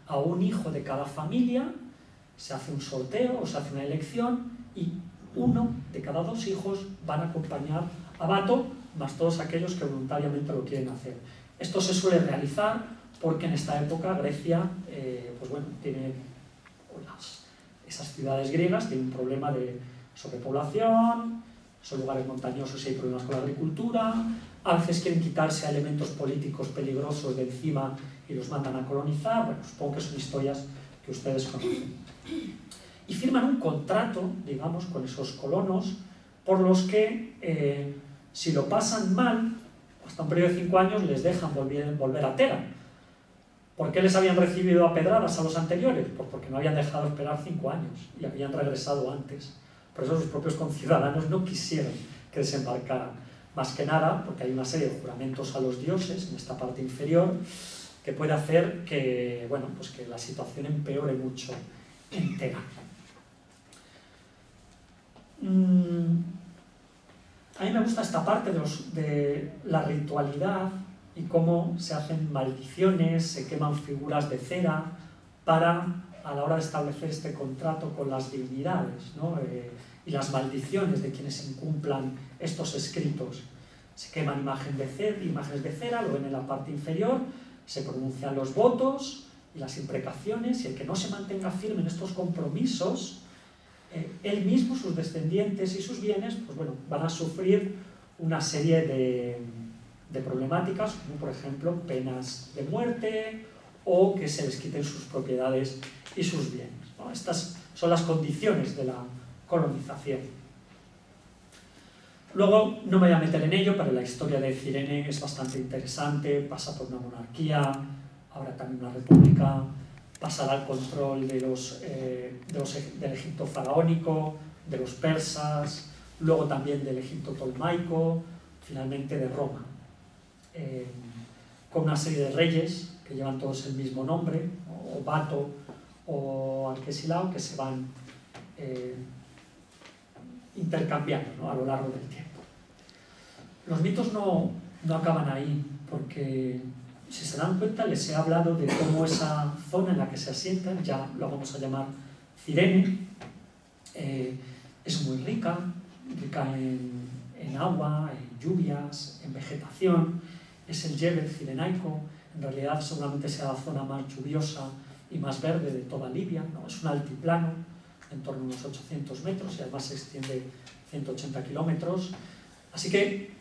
A un hijo de cada familia se hace un sorteo o se hace una elección, y uno de cada dos hijos van a acompañar a Bato, más todos aquellos que voluntariamente lo quieren hacer. Esto se suele realizar porque en esta época Grecia, pues bueno, tiene esas ciudades griegas tienen un problema de sobrepoblación, son lugares montañosos y hay problemas con la agricultura, a veces quieren quitarse a elementos políticos peligrosos de encima y los mandan a colonizar. Bueno, supongo que son historias que ustedes conocen. Y firman un contrato, digamos, con esos colonos, por los que, si lo pasan mal, hasta un periodo de 5 años les dejan volver a Tera. ¿Por qué les habían recibido a pedradas a los anteriores? Pues porque no habían dejado esperar 5 años y habían regresado antes. Por eso sus propios conciudadanos no quisieron que desembarcaran. Más que nada porque hay una serie de juramentos a los dioses en esta parte inferior que puede hacer que, bueno, pues que la situación empeore mucho en Tera. A mí me gusta esta parte de la ritualidad y cómo se hacen maldiciones, se queman figuras de cera para a la hora de establecer este contrato con las divinidades, ¿no? Y las maldiciones de quienes incumplan estos escritos. Se queman imágenes de cera, lo ven en la parte inferior, se pronuncian los votos y las imprecaciones, y el que no se mantenga firme en estos compromisos, él mismo, sus descendientes y sus bienes, pues bueno, van a sufrir una serie de problemáticas, como por ejemplo penas de muerte o que se les quiten sus propiedades y sus bienes, ¿no? Estas son las condiciones de la colonización. Luego, no me voy a meter en ello, pero la historia de Cirene es bastante interesante, pasa por una monarquía, ahora también una república, pasará al control del Egipto faraónico, de los persas, luego también del Egipto tolmaico, finalmente de Roma, con una serie de reyes que llevan todos el mismo nombre, o Bato o Alquesilao, que se van intercambiando, ¿no?, a lo largo del tiempo. Los mitos no acaban ahí, porque si se dan cuenta les he hablado de cómo esa zona en la que se asientan, ya lo vamos a llamar Cirene, es muy rica en agua, en lluvias, en vegetación, es el Jebel cirenaico, en realidad seguramente sea la zona más lluviosa y más verde de toda Libia, ¿no? Es un altiplano, en torno a unos 800 metros, y además se extiende 180 kilómetros, así que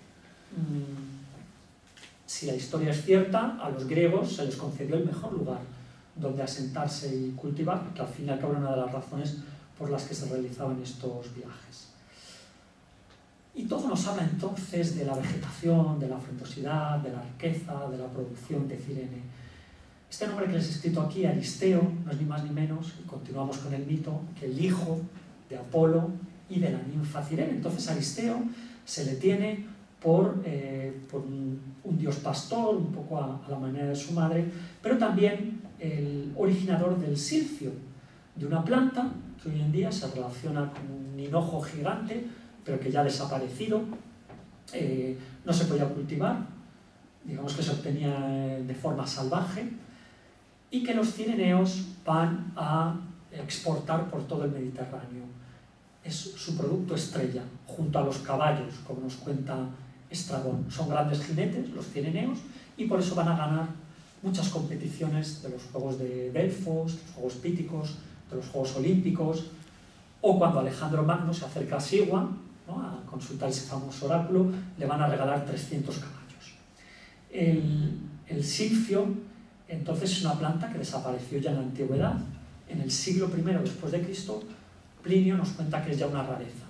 si la historia es cierta, a los griegos se les concedió el mejor lugar donde asentarse y cultivar, que al fin y al cabo era una de las razones por las que se realizaban estos viajes. Y todo nos habla entonces de la vegetación, de la frondosidad, de la riqueza, de la producción de Cirene. Este nombre que les he escrito aquí, Aristeo, no es ni más ni menos, y continuamos con el mito, que el hijo de Apolo y de la ninfa Cirene. Entonces Aristeo se le tiene por un dios pastor, un poco a la manera de su madre, pero también el originador del silfio, de una planta que hoy en día se relaciona con un hinojo gigante, pero que ya ha desaparecido, no se podía cultivar, digamos que se obtenía de forma salvaje, y que los cireneos van a exportar por todo el Mediterráneo. Es su producto estrella, junto a los caballos, como nos cuenta Estrabón. Son grandes jinetes, los cireneos, y por eso van a ganar muchas competiciones de los Juegos de Delfos, los Juegos Píticos, de los Juegos Olímpicos, o cuando Alejandro Magno se acerca a Sigua, ¿no?, a consultar ese famoso oráculo, le van a regalar 300 caballos. El silfio, entonces, es una planta que desapareció ya en la antigüedad. En el siglo I después de Cristo, Plinio nos cuenta que es ya una rareza,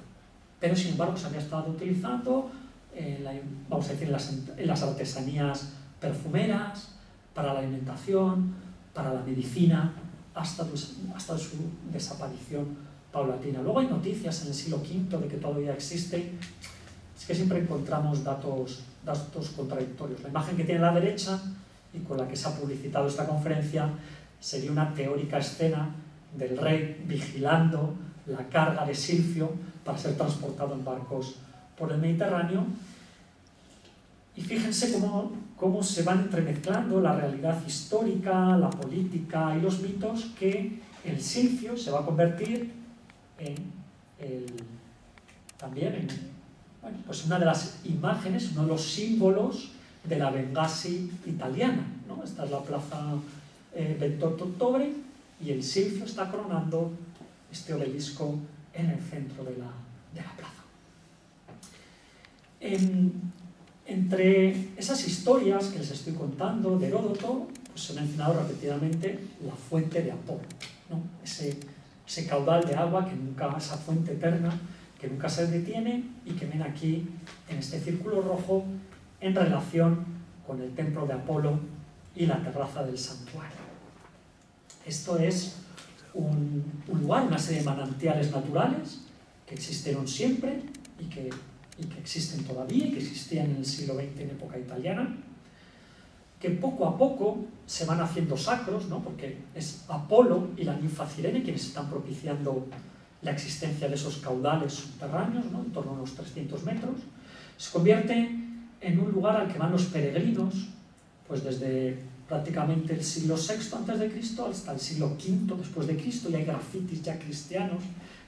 pero sin embargo se había estado utilizando vamos a decir, en las artesanías perfumeras, para la alimentación, para la medicina, hasta su desaparición paulatina. Luego hay noticias en el siglo V de que todavía existe. Es que siempre encontramos datos contradictorios. La imagen que tiene a la derecha, y con la que se ha publicitado esta conferencia, sería una teórica escena del rey vigilando la carga de silfio para ser transportado en barcos por el Mediterráneo. Y fíjense cómo se van entremezclando la realidad histórica, la política y los mitos, que el silfio se va a convertir también en pues una de las imágenes, uno de los símbolos de la Bengasi italiana, ¿no? Esta es la plaza 28 de octubre, y el silfio está coronando este obelisco en el centro de la plaza. Entre esas historias que les estoy contando de Heródoto, pues se ha mencionado repetidamente la fuente de Apolo, ¿no? Ese caudal de agua que nunca, esa fuente eterna que nunca se detiene, y que ven aquí en este círculo rojo en relación con el templo de Apolo y la terraza del santuario. Esto es un lugar, una serie de manantiales naturales que existieron siempre y que existen todavía, y que existían en el siglo XX en época italiana, que poco a poco se van haciendo sacros, ¿no? Porque es Apolo y la ninfa Cirene quienes están propiciando la existencia de esos caudales subterráneos, ¿no?, en torno a unos 300 metros. Se convierte en un lugar al que van los peregrinos, pues desde prácticamente el siglo VI a.C. hasta el siglo V después de Cristo, y hay grafitis ya cristianos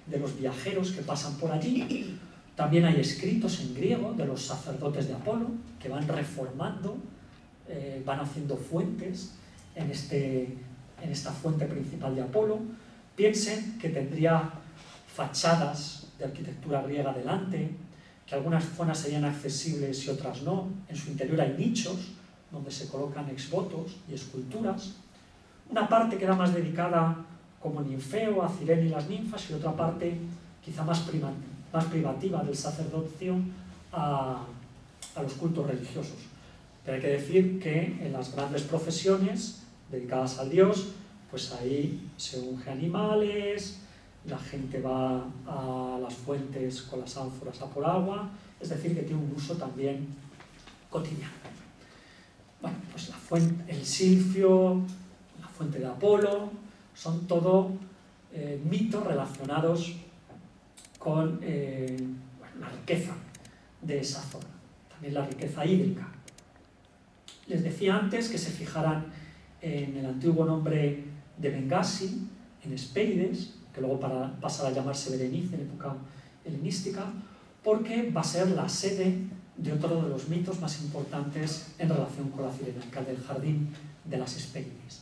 de los viajeros que pasan por allí. También hay escritos en griego de los sacerdotes de Apolo que van reformando, van haciendo fuentes en esta fuente principal de Apolo. Piensen que tendría fachadas de arquitectura griega delante, que algunas zonas serían accesibles y otras no. En su interior hay nichos donde se colocan exvotos y esculturas. Una parte que era más dedicada como Ninfeo, a Cirene y las ninfas, y otra parte quizá más privativa del sacerdocio a los cultos religiosos. Pero hay que decir que en las grandes procesiones dedicadas al dios, pues ahí se unge animales, la gente va a las fuentes con las ánforas a por agua, es decir, que tiene un uso también cotidiano. Bueno, pues la fuente, el Silfio, la fuente de Apolo, son todo mitos relacionados con la riqueza de esa zona, también la riqueza hídrica. Les decía antes que se fijaran en el antiguo nombre de Bengasi, en Hespérides, que luego pasará a llamarse Berenice en época helenística, porque va a ser la sede de otro de los mitos más importantes en relación con la Cirenaica, del jardín de las Hespérides.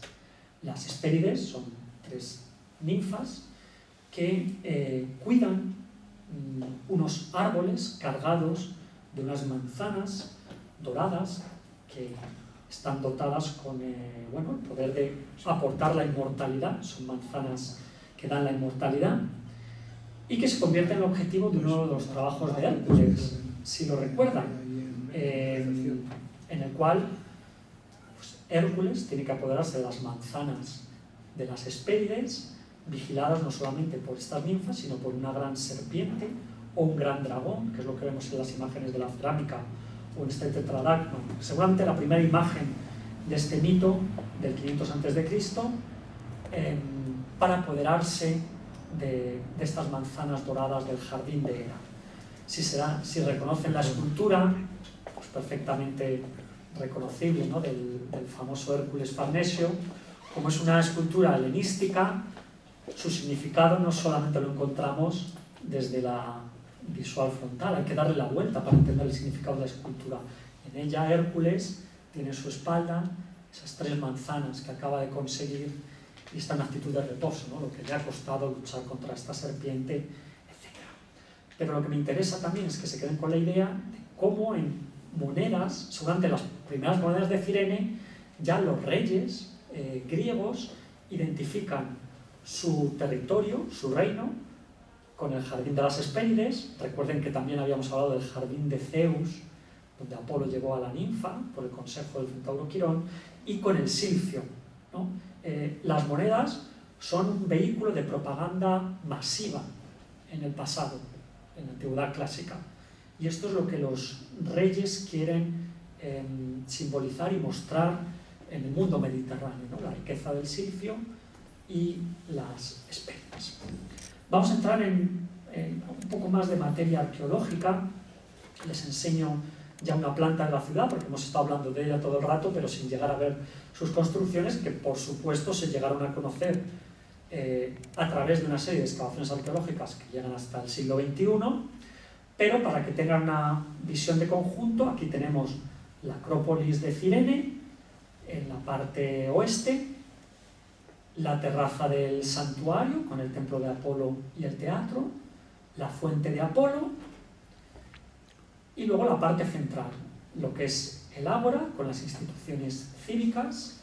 Las Hespérides son 3 ninfas que cuidan unos árboles cargados de unas manzanas doradas que están dotadas con el poder de aportar la inmortalidad. Son manzanas que dan la inmortalidad y que se convierten en el objetivo de uno de los trabajos de Hércules, si lo recuerdan, en el cual pues, Hércules tiene que apoderarse de las manzanas de las Hespérides, vigiladas no solamente por estas ninfas, sino por una gran serpiente o un gran dragón, que es lo que vemos en las imágenes de la cerámica o en este tetradracno. Seguramente la primera imagen de este mito del 500 a.C., para apoderarse de estas manzanas doradas del jardín de Hera. Si reconocen la escultura, pues perfectamente reconocible, ¿no?, del famoso Hércules Farnesio, como es una escultura helenística, su significado no solamente lo encontramos desde la visual frontal, hay que darle la vuelta para entender el significado de la escultura. En ella Hércules tiene en su espalda esas 3 manzanas que acaba de conseguir y está en actitud de reposo, ¿no?, lo que le ha costado luchar contra esta serpiente, etc. Pero lo que me interesa también es que se queden con la idea de cómo en monedas, seguramente las primeras monedas de Cirene, ya los reyes griegos identifican su territorio, su reino, con el jardín de las Hespérides. Recuerden que también habíamos hablado del jardín de Zeus, donde Apolo llevó a la ninfa por el consejo del centauro Quirón, y con el Silfio, ¿no? Las monedas son un vehículo de propaganda masiva en el pasado, en la antigüedad clásica. Y esto es lo que los reyes quieren simbolizar y mostrar en el mundo mediterráneo, ¿no?, la riqueza del Silfio y las Hespérides. Vamos a entrar en un poco más de materia arqueológica. Les enseño ya una planta de la ciudad, porque hemos estado hablando de ella todo el rato, pero sin llegar a ver sus construcciones, que por supuesto se llegaron a conocer a través de una serie de excavaciones arqueológicas que llegan hasta el siglo XXI, pero para que tengan una visión de conjunto, aquí tenemos la Acrópolis de Cirene, en la parte oeste, la terraza del santuario, con el templo de Apolo y el teatro, la fuente de Apolo, y luego la parte central, lo que es el ágora, con las instituciones cívicas.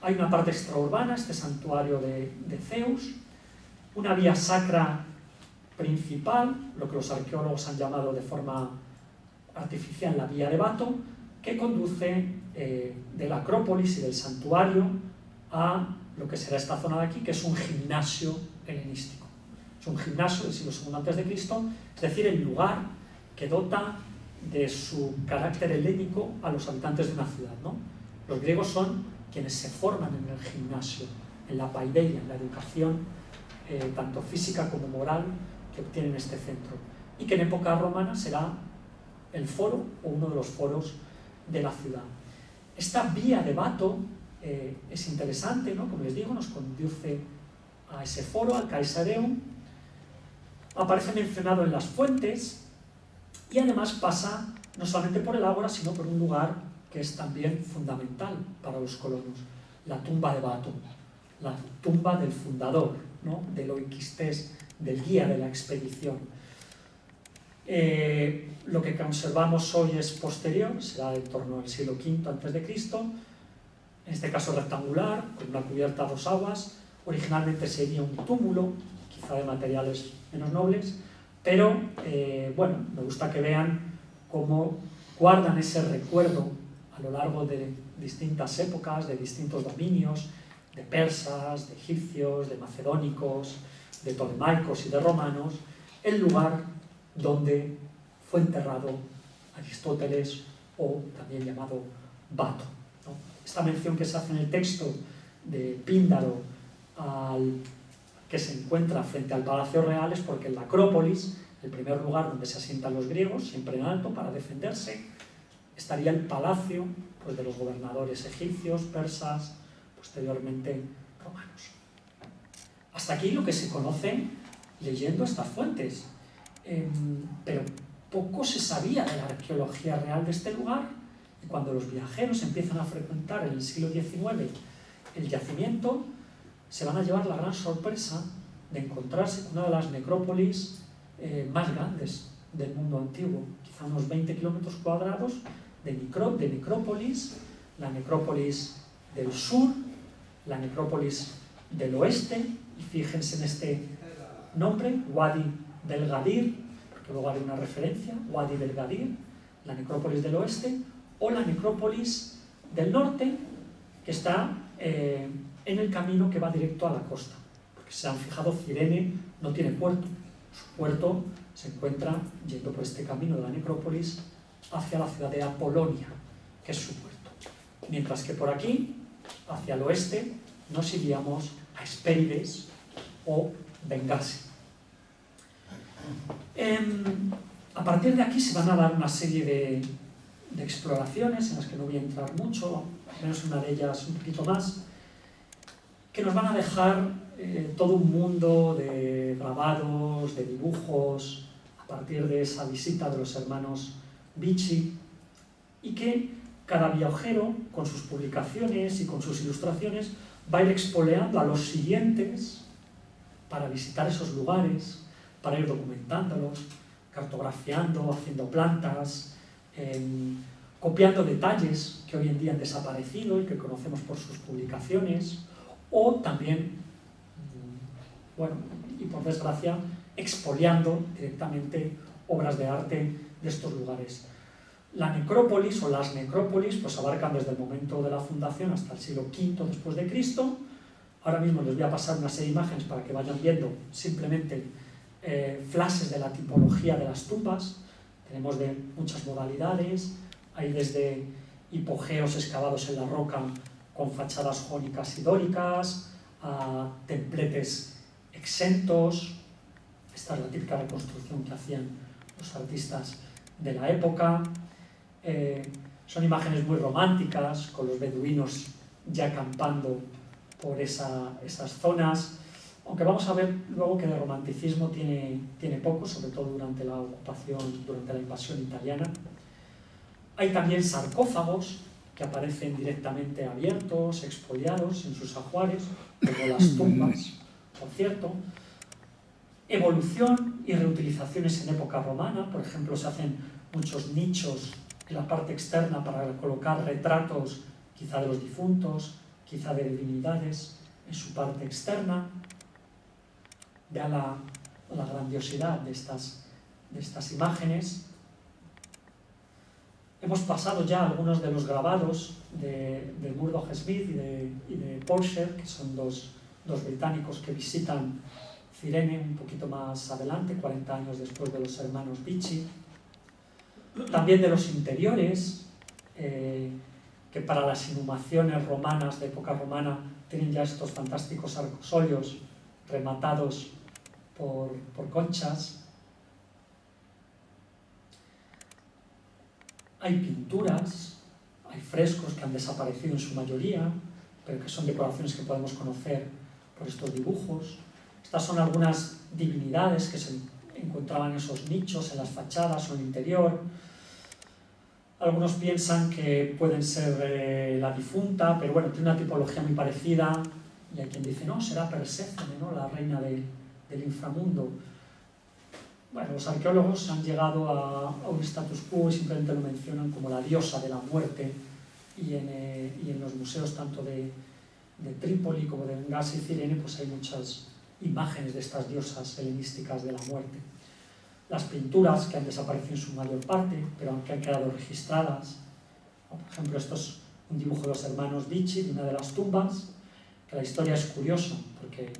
Hay una parte extraurbana, este santuario de Zeus, una vía sacra principal, lo que los arqueólogos han llamado de forma artificial la vía de Bato, que conduce de la Acrópolis y del santuario a lo que será esta zona de aquí, que es un gimnasio helenístico. Es un gimnasio del siglo II a.C., es decir, el lugar que dota de su carácter helénico a los habitantes de una ciudad, ¿no? Los griegos son quienes se forman en el gimnasio, en la paideia, en la educación tanto física como moral que obtienen este centro, y que en época romana será el foro o uno de los foros de la ciudad. Esta vía de Bato es interesante, ¿no? Como les digo, nos conduce a ese foro, al Caesareum, aparece mencionado en las fuentes y además pasa no solamente por el ágora, sino por un lugar que es también fundamental para los colonos, la tumba de Bato, la tumba del fundador, ¿no? Del oikistés, del guía de la expedición. Lo que conservamos hoy es posterior, será en torno al siglo V a.C., en este caso rectangular, con una cubierta a 2 aguas. Originalmente sería un túmulo, quizá de materiales menos nobles, pero bueno, me gusta que vean cómo guardan ese recuerdo a lo largo de distintas épocas, de distintos dominios, de persas, de egipcios, de macedónicos, de tolemaicos y de romanos, el lugar donde fue enterrado Aristóteles, o también llamado Bato, ¿no? Esta mención que se hace en el texto de Píndaro, que se encuentra frente al Palacio Real, es porque en la Acrópolis, el primer lugar donde se asientan los griegos, siempre en alto, para defenderse, estaría el palacio, pues, de los gobernadores egipcios, persas, posteriormente romanos. Hasta aquí lo que se conoce leyendo estas fuentes, pero poco se sabía de la arqueología real de este lugar, y cuando los viajeros empiezan a frecuentar en el siglo XIX el yacimiento, se van a llevar la gran sorpresa de encontrarse con una de las necrópolis más grandes del mundo antiguo, quizá unos 20 kilómetros cuadrados de necrópolis, la necrópolis del sur, la necrópolis del oeste, y fíjense en este nombre, Wadi del Gadir, porque luego haré una referencia, Wadi del Gadir, la necrópolis del oeste, o la necrópolis del norte, que está en el camino que va directo a la costa, porque se han fijado, Cirene no tiene puerto, su puerto se encuentra yendo por este camino de la necrópolis hacia la ciudad de Apolonia, que es su puerto, mientras que por aquí, hacia el oeste, nos iríamos a Hespérides o Bengasi. A partir de aquí se van a dar una serie de exploraciones en las que no voy a entrar mucho, al menos una de ellas un poquito más, que nos van a dejar todo un mundo de grabados, de dibujos, a partir de esa visita de los hermanos Bichi, y que cada viajero, con sus publicaciones y con sus ilustraciones, va a ir expoleando a los siguientes para visitar esos lugares, para ir documentándolos, cartografiando, haciendo plantas, copiando detalles que hoy en día han desaparecido y que conocemos por sus publicaciones, o también, bueno, y por desgracia, expoliando directamente obras de arte de estos lugares. La necrópolis o las necrópolis pues abarcan desde el momento de la fundación hasta el siglo V después de Cristo. Ahora mismo les voy a pasar una serie de imágenes para que vayan viendo simplemente flashes de la tipología de las tumbas. Tenemos de muchas modalidades, hay desde hipogeos excavados en la roca con fachadas jónicas y dóricas, a templetes exentos. Esta es la típica reconstrucción que hacían los artistas de la época. Son imágenes muy románticas, con los beduinos ya acampando por esas zonas, aunque vamos a ver luego que de romanticismo tiene poco, sobre todo durante la ocupación, durante la invasión italiana. Hay también sarcófagos que aparecen directamente abiertos, expoliados en sus ajuares, como las tumbas, por cierto. Evolución y reutilizaciones en época romana, por ejemplo, se hacen muchos nichos en la parte externa para colocar retratos quizá de los difuntos, quizá de divinidades en su parte externa. Vea la grandiosidad de estas imágenes. Hemos pasado ya algunos de los grabados de Murdoch Smith y de Porcher, que son dos británicos que visitan Cirene un poquito más adelante, 40 años después de los hermanos Bichi. También de los interiores, que para las inhumaciones romanas, de época romana, tienen ya estos fantásticos arcosolios rematados por conchas. Hay pinturas, hay frescos que han desaparecido en su mayoría, pero que son decoraciones que podemos conocer por estos dibujos. Estas son algunas divinidades que se encontraban en esos nichos, en las fachadas o en el interior. Algunos piensan que pueden ser la difunta, pero bueno, tiene una tipología muy parecida. Y hay quien dice, no, será Perséfone, ¿no?, la reina del inframundo. Bueno, los arqueólogos han llegado a un status quo y simplemente lo mencionan como la diosa de la muerte, y en los museos tanto de Trípoli como de Bengasi y Cirene pues hay muchas imágenes de estas diosas helenísticas de la muerte. Las pinturas, que han desaparecido en su mayor parte, pero aunque han quedado registradas, por ejemplo, esto es un dibujo de los hermanos Dicci, de una de las tumbas, que la historia es curiosa, porque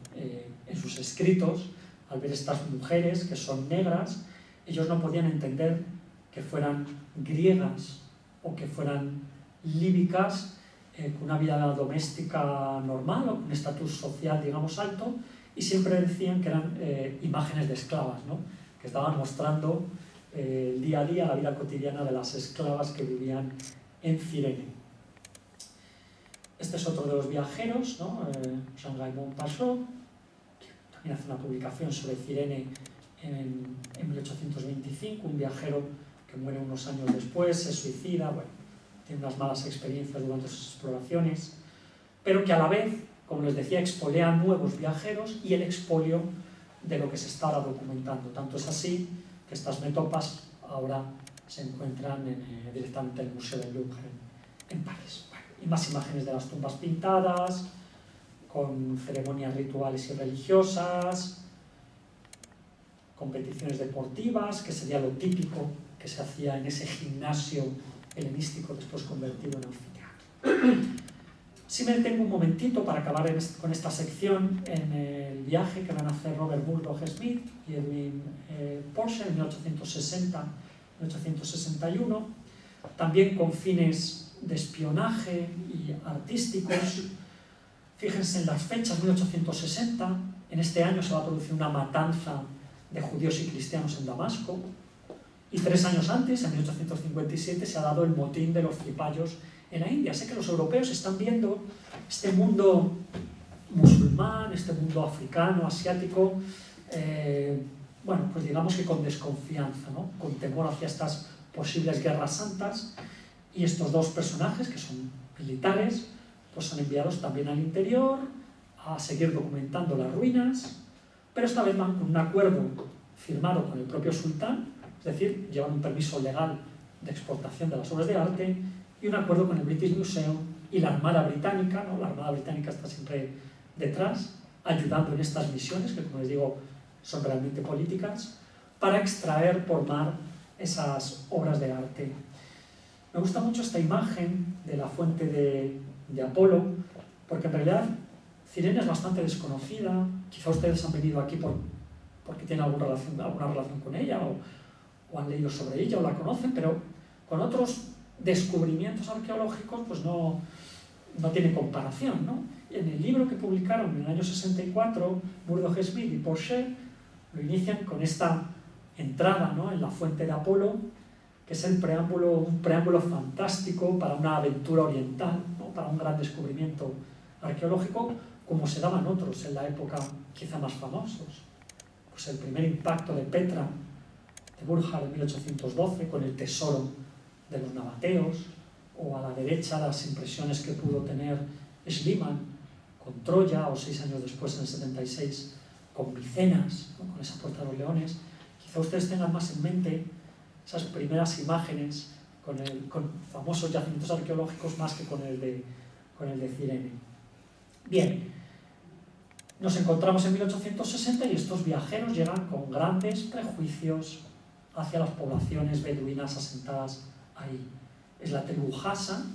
en sus escritos, al ver estas mujeres que son negras, ellos no podían entender que fueran griegas o que fueran líbicas, con una vida doméstica normal o con un estatus social, digamos, alto, y siempre decían que eran imágenes de esclavas, ¿no?, que estaban mostrando el día a día, la vida cotidiana de las esclavas que vivían en Cirene. Este es otro de los viajeros, ¿no?, Jean-Raymond Pachot, que también hace una publicación sobre Cirene en 1825, un viajero que muere unos años después, se suicida, bueno, tiene unas malas experiencias durante sus exploraciones, pero que a la vez, como les decía, expolia nuevos viajeros y el expolio de lo que se estaba documentando. Tanto es así que estas metopas ahora se encuentran directamente en el Museo del Louvre en París. Bueno, y más imágenes de las tumbas pintadas, con ceremonias rituales y religiosas, competiciones deportivas, que sería lo típico que se hacía en ese gimnasio helenístico después convertido en anfiteatro. Si me detengo un momentito para acabar con esta sección en el viaje que van a hacer Robert Murdoch Smith y Edwin Porcher en 1860-1861, también con fines de espionaje y artísticos. Fíjense en las fechas, 1860, en este año se va a producir una matanza de judíos y cristianos en Damasco, y 3 años antes, en 1857, se ha dado el motín de los cipayos en la India. Sé que los europeos están viendo este mundo musulmán, este mundo africano, asiático, bueno, pues digamos que con desconfianza, ¿no?, con temor hacia estas posibles guerras santas, y estos dos personajes, que son militares, pues son enviados también al interior a seguir documentando las ruinas, pero esta vez van con un acuerdo firmado con el propio sultán, es decir, llevan un permiso legal de exportación de las obras de arte y un acuerdo con el British Museum y la Armada Británica, ¿no? La Armada Británica está siempre detrás, ayudando en estas misiones, que como les digo, son realmente políticas, para extraer por mar esas obras de arte. Me gusta mucho esta imagen de la fuente de Apolo, porque en realidad Cirene es bastante desconocida. Quizá ustedes han venido aquí porque tienen alguna relación con ella, o han leído sobre ella, o la conocen, pero con otros descubrimientos arqueológicos pues no tiene comparación, ¿no? En el libro que publicaron en el año 64, Murdoch Smith y Porcher lo inician con esta entrada, ¿no?, en la fuente de Apolo, que es un preámbulo fantástico para una aventura oriental, ¿no?, para un gran descubrimiento arqueológico, como se daban otros en la época quizá más famosos. Pues el primer impacto de Petra, de Burckhardt en 1812, con el tesoro de los nabateos, o a la derecha las impresiones que pudo tener Schliemann con Troya, o 6 años después, en el 76, con Micenas, ¿no?, con esa Puerta de los Leones. Quizá ustedes tengan más en mente esas primeras imágenes con famosos yacimientos arqueológicos más que con el de Cirene. Bien, nos encontramos en 1860 y estos viajeros llegan con grandes prejuicios hacia las poblaciones beduinas asentadas ahí. Es la tribu Hassa,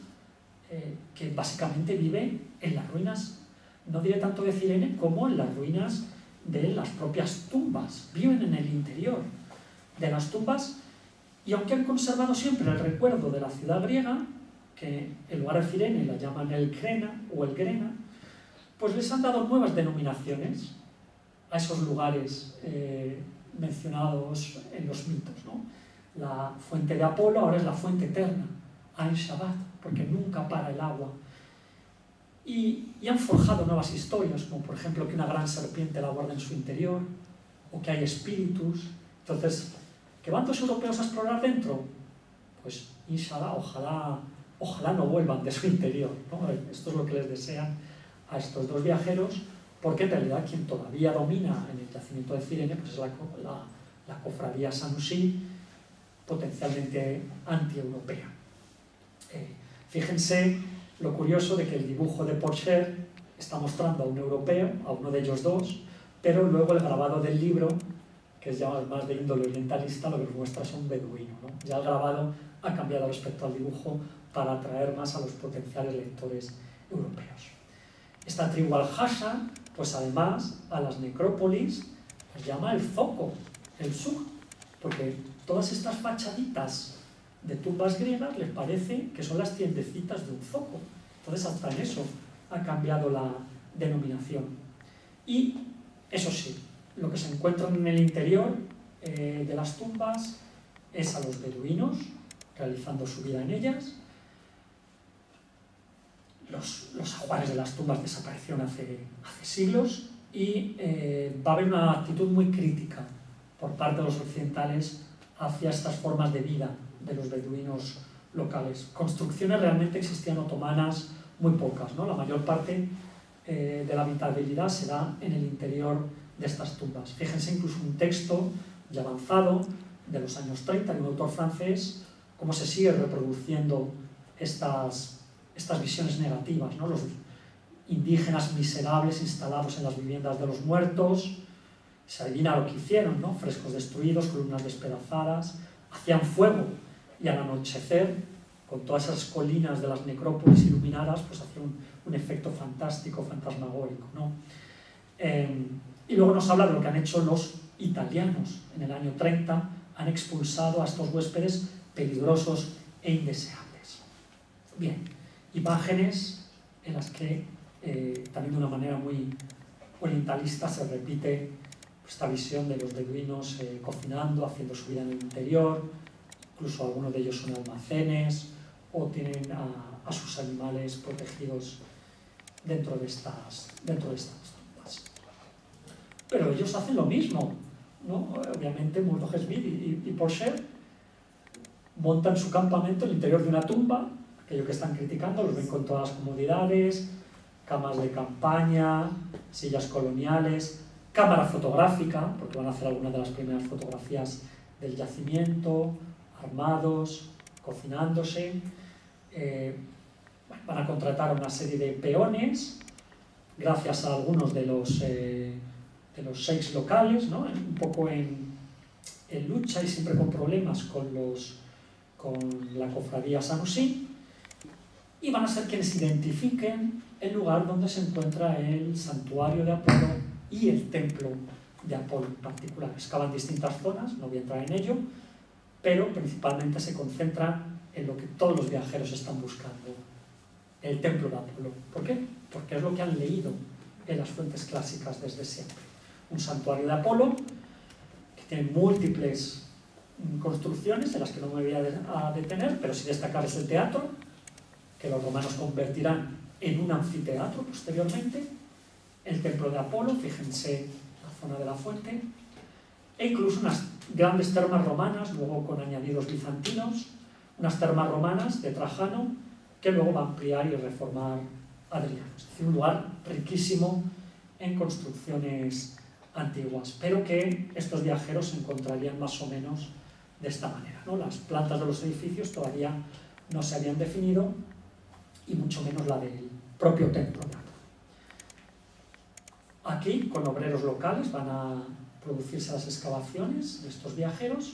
que básicamente vive en las ruinas, no diré tanto de Cirene como en las ruinas de las propias tumbas. Viven en el interior de las tumbas, y aunque han conservado siempre el recuerdo de la ciudad griega, que en lugar de Cirene la llaman el Crena o el Grena, pues les han dado nuevas denominaciones a esos lugares mencionados en los mitos, ¿no? La fuente de Apolo ahora es la fuente eterna, Ain Shabbat, porque nunca para el agua. Y han forjado nuevas historias, como por ejemplo que una gran serpiente la guarda en su interior, o que hay espíritus. Entonces, ¿que van los europeos a explorar dentro? Pues, inshallah, ojalá no vuelvan de su interior, ¿no? Esto es lo que les desean a estos dos viajeros, porque en realidad quien todavía domina en el yacimiento de Cirene pues es la cofradía Sanusí, potencialmente anti-europea. Fíjense lo curioso de que el dibujo de Porcher está mostrando a un europeo, a uno de ellos dos, pero luego el grabado del libro, que es ya más de índole orientalista, lo que nos muestra es un beduino, ¿no? Ya el grabado ha cambiado respecto al dibujo para atraer más a los potenciales lectores europeos. Esta tribu al-Hasha, pues además a las necrópolis las llama el zoco, el sug, porque todas estas fachaditas de tumbas griegas les parece que son las tiendecitas de un zoco. Entonces hasta en eso ha cambiado la denominación. Y eso sí, lo que se encuentra en el interior de las tumbas es a los beduinos realizando su vida en ellas. Los ajuares de las tumbas desaparecieron hace siglos y va a haber una actitud muy crítica por parte de los occidentales hacia estas formas de vida de los beduinos locales. Construcciones realmente existían otomanas muy pocas, ¿no? La mayor parte de la habitabilidad se da en el interior de estas tumbas. Fíjense incluso un texto ya avanzado de los años 30 de un autor francés, cómo se sigue reproduciendo estas visiones negativas, ¿no? Los indígenas miserables instalados en las viviendas de los muertos, se adivina lo que hicieron, ¿no? Frescos destruidos, columnas despedazadas, hacían fuego y al anochecer, con todas esas colinas de las necrópolis iluminadas, pues hacía un efecto fantástico, fantasmagórico, ¿no? Y luego nos habla de lo que han hecho los italianos. En el año 30 han expulsado a estos huéspedes peligrosos e indeseables. Bien, imágenes en las que también de una manera muy orientalista se repite esta visión de los beduinos cocinando, haciendo su vida en el interior, incluso algunos de ellos son almacenes o tienen a sus animales protegidos dentro de estas tumbas. Pero ellos hacen lo mismo, ¿no? Obviamente Murdo Smith y Porcher montan su campamento en el interior de una tumba. Aquello que están criticando los ven con todas las comodidades, camas de campaña, sillas coloniales, cámara fotográfica, porque van a hacer algunas de las primeras fotografías del yacimiento, armados, cocinándose. Van a contratar a una serie de peones, gracias a algunos de los sheiks locales, ¿no? Un poco en lucha y siempre con problemas con la cofradía Sanusí, y van a ser quienes identifiquen el lugar donde se encuentra el santuario de Apolo y el templo de Apolo en particular. Excavan distintas zonas, no voy a entrar en ello, pero principalmente se concentran en lo que todos los viajeros están buscando, el templo de Apolo. ¿Por qué? Porque es lo que han leído en las fuentes clásicas desde siempre. Un santuario de Apolo que tiene múltiples construcciones en las que no me voy a detener, pero sí destacar es el teatro, que los romanos convertirán en un anfiteatro posteriormente, el templo de Apolo, fíjense la zona de la fuente, e incluso unas grandes termas romanas, luego con añadidos bizantinos, unas termas romanas de Trajano, que luego va a ampliar y reformar Adriano. Es decir, un lugar riquísimo en construcciones antiguas, pero que estos viajeros se encontrarían más o menos de esta manera, ¿no? Las plantas de los edificios todavía no se habían definido, y mucho menos la del propio templo. Aquí, con obreros locales, van a producirse las excavaciones de estos viajeros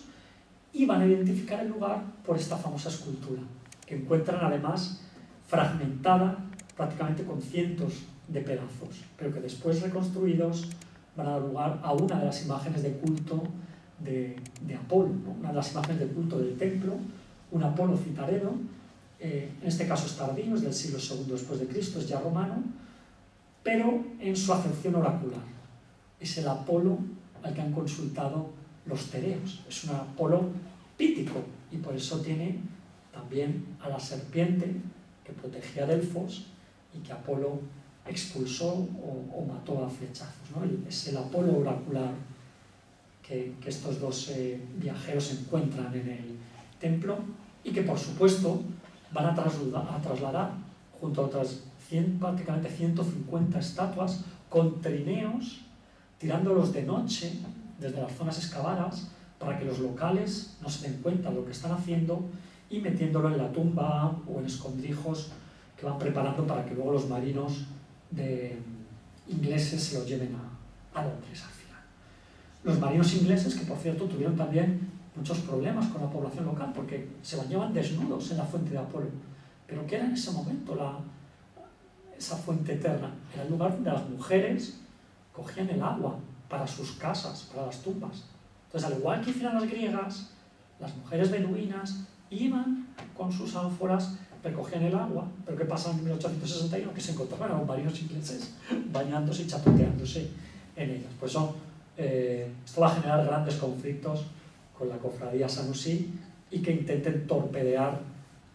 y van a identificar el lugar por esta famosa escultura, que encuentran además fragmentada prácticamente con cientos de pedazos, pero que después reconstruidos van a dar lugar a una de las imágenes de culto de Apolo, ¿no? Una de las imágenes de culto del templo, un Apolo citarero, en este caso es tardío, es del siglo II después de Cristo, es ya romano, pero en su acepción oracular. Es el Apolo al que han consultado los tereos. Es un Apolo pítico y por eso tiene también a la serpiente que protegía Delfos y que Apolo expulsó o mató a flechazos, ¿no? Es el Apolo oracular que estos dos viajeros encuentran en el templo y que, por supuesto, van a trasladar junto a otras prácticamente 150 estatuas con trineos, tirándolos de noche desde las zonas excavadas para que los locales no se den cuenta de lo que están haciendo y metiéndolo en la tumba o en escondrijos que van preparando para que luego los marinos ingleses se los lleven a Londres al final. Los marinos ingleses, que por cierto tuvieron también muchos problemas con la población local porque se bañaban desnudos en la fuente de Apolo. Pero ¿qué era en ese momento esa fuente eterna? Era el lugar donde las mujeres cogían el agua para sus casas, para las tumbas. Entonces, al igual que hicieron las griegas, las mujeres beduinas iban con sus ánforas, recogían el agua, pero ¿qué pasa en 1861? Que se encontraban a los marinos ingleses bañándose y chapoteándose en ellas. Por eso, esto va a generar grandes conflictos con la cofradía Sanusí y que intenten torpedear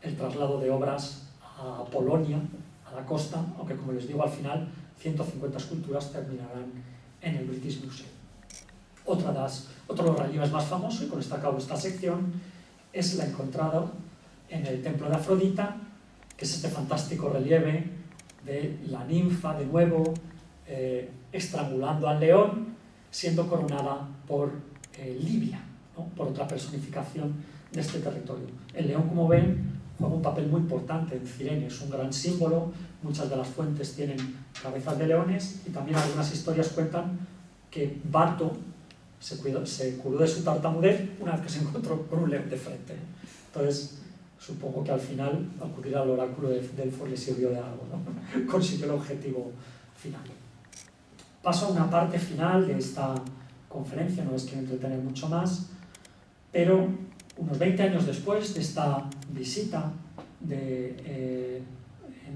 el traslado de obras a Polonia, a la costa, aunque como les digo, al final 150 esculturas terminarán en el British Museum. Otro de los relieves más famosos, y con esto acabo esta sección, es la encontrada en el templo de Afrodita, que es este fantástico relieve de la ninfa, de nuevo, estrangulando al león, siendo coronada por Libia, ¿no? Por otra personificación de este territorio. El león, como ven, juega un papel muy importante en Cirene, es un gran símbolo, muchas de las fuentes tienen cabezas de leones y también algunas historias cuentan que Bato se curó de su tartamudez una vez que se encontró con un león de frente. Entonces, supongo que al final acudir al oráculo de Delfos le sirvió de algo, ¿no? Consiguió el objetivo final. Paso a una parte final de esta conferencia, no les quiero entretener mucho más, pero unos 20 años después de esta visita de